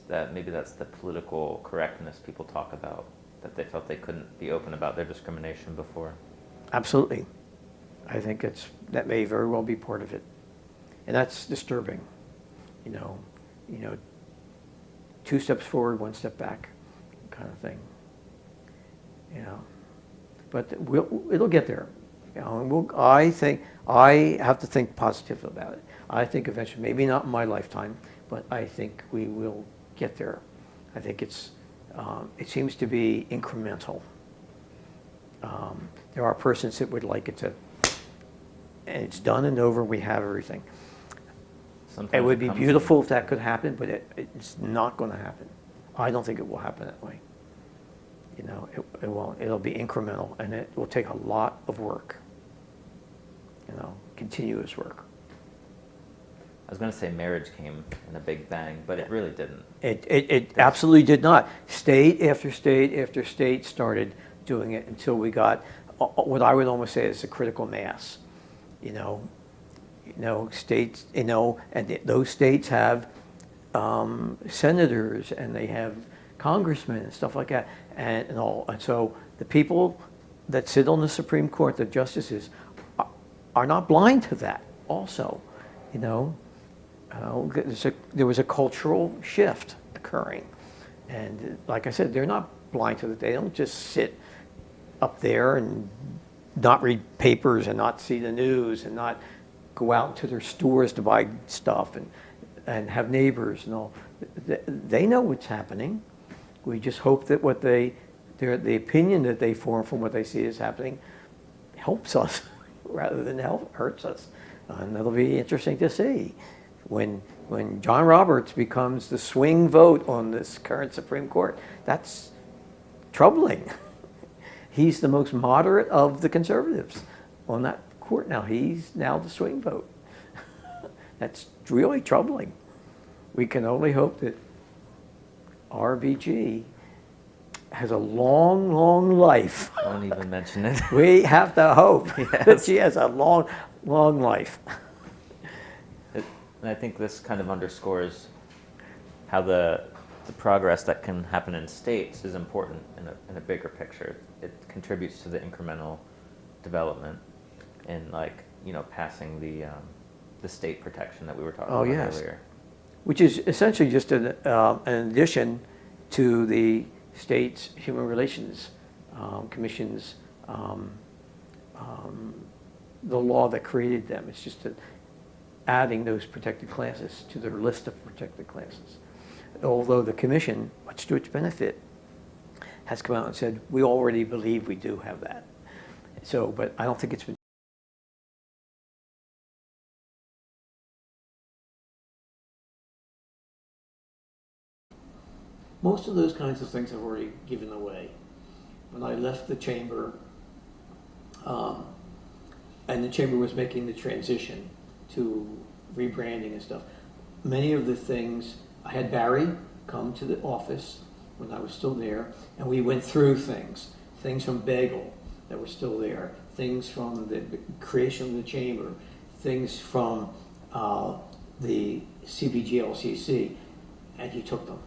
S1: Maybe that's the political correctness people talk about, that they felt they couldn't be open about their discrimination before.
S2: Absolutely. I think that may very well be part of it. And that's disturbing. 2 steps forward, 1 step back kind of thing. But it'll get there. I have to think positive about it. I think eventually, maybe not in my lifetime, but I think we will get there. I think it seems to be incremental. There are persons that would like it to, and it's done and over, we have everything.
S1: Sometimes
S2: it would be beautiful if that could happen, but it's not going to happen. I don't think it will happen that way. It won't. It'll be incremental, and it will take a lot of work. Continuous work.
S1: I was going to say marriage came in a big bang, but it really didn't.
S2: It absolutely did not. State after state after state started doing it until we got what I would almost say is a critical mass. States, and those states have senators, and they have congressmen and stuff like that, and all. And so the people that sit on the Supreme Court, the justices, are not blind to that also. there was a cultural shift occurring. And like I said, they're not blind to it. They don't just sit up there and not read papers and not see the news and not go out to their stores to buy stuff and have neighbors and all. They know what's happening. We just hope that the opinion that they form from what they see is happening helps us rather than hurts us. And that'll be interesting to see. When John Roberts becomes the swing vote on this current Supreme Court, that's troubling. He's the most moderate of the conservatives on that court now. He's now the swing vote. That's really troubling. We can only hope that RBG has a long, long life.
S1: Don't even mention it.
S2: We have to hope that she has a long, long life.
S1: And I think this kind of underscores how the progress that can happen in states is important in a bigger picture. It contributes to the incremental development and, like, passing the state protection that we were talking about earlier.
S2: Which is essentially just an addition to the state's Human Relations Commission's, the law that created them. It's just adding those protected classes to their list of protected classes. Although the commission, much to its benefit, has come out and said, we already believe we do have that. So, but I don't think it's been most of those kinds of things have already given away. When I left the chamber, and the chamber was making the transition to rebranding and stuff, many of the things, I had Barry come to the office when I was still there, and we went through things from Bagel that were still there, things from the creation of the chamber, things from the CBGLCC, and he took them.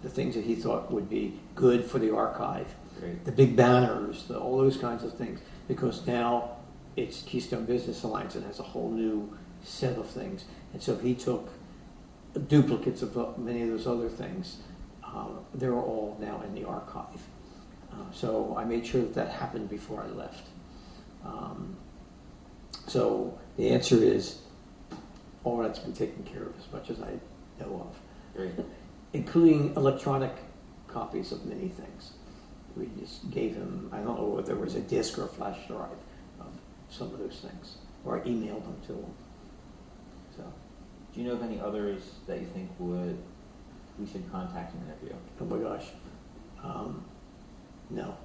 S2: The things that he thought would be good for the archive,
S1: Great.
S2: The big banners, all those kinds of things, because now it's Keystone Business Alliance and has a whole new set of things. And so he took duplicates of many of those other things. They're all now in the archive. So I made sure that happened before I left. So the answer is all that's been taken care of as much as I know of.
S1: Great.
S2: Including electronic copies of many things. We just gave him, I don't know whether there was a disk or a flash drive of some of those things, or I emailed them to him. So,
S1: Do you know of any others that you think we should contact and interview?
S2: oh my gosh, no.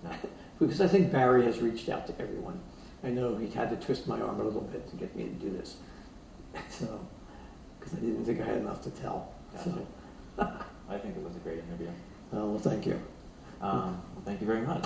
S1: No.
S2: Because I think Barry has reached out to everyone. I know he had to twist my arm a little bit to get me to do this. So, because I didn't think I had enough to tell.
S1: Gotcha.
S2: So.
S1: I think it was a great interview.
S2: Well, thank you.
S1: Well, thank you very much.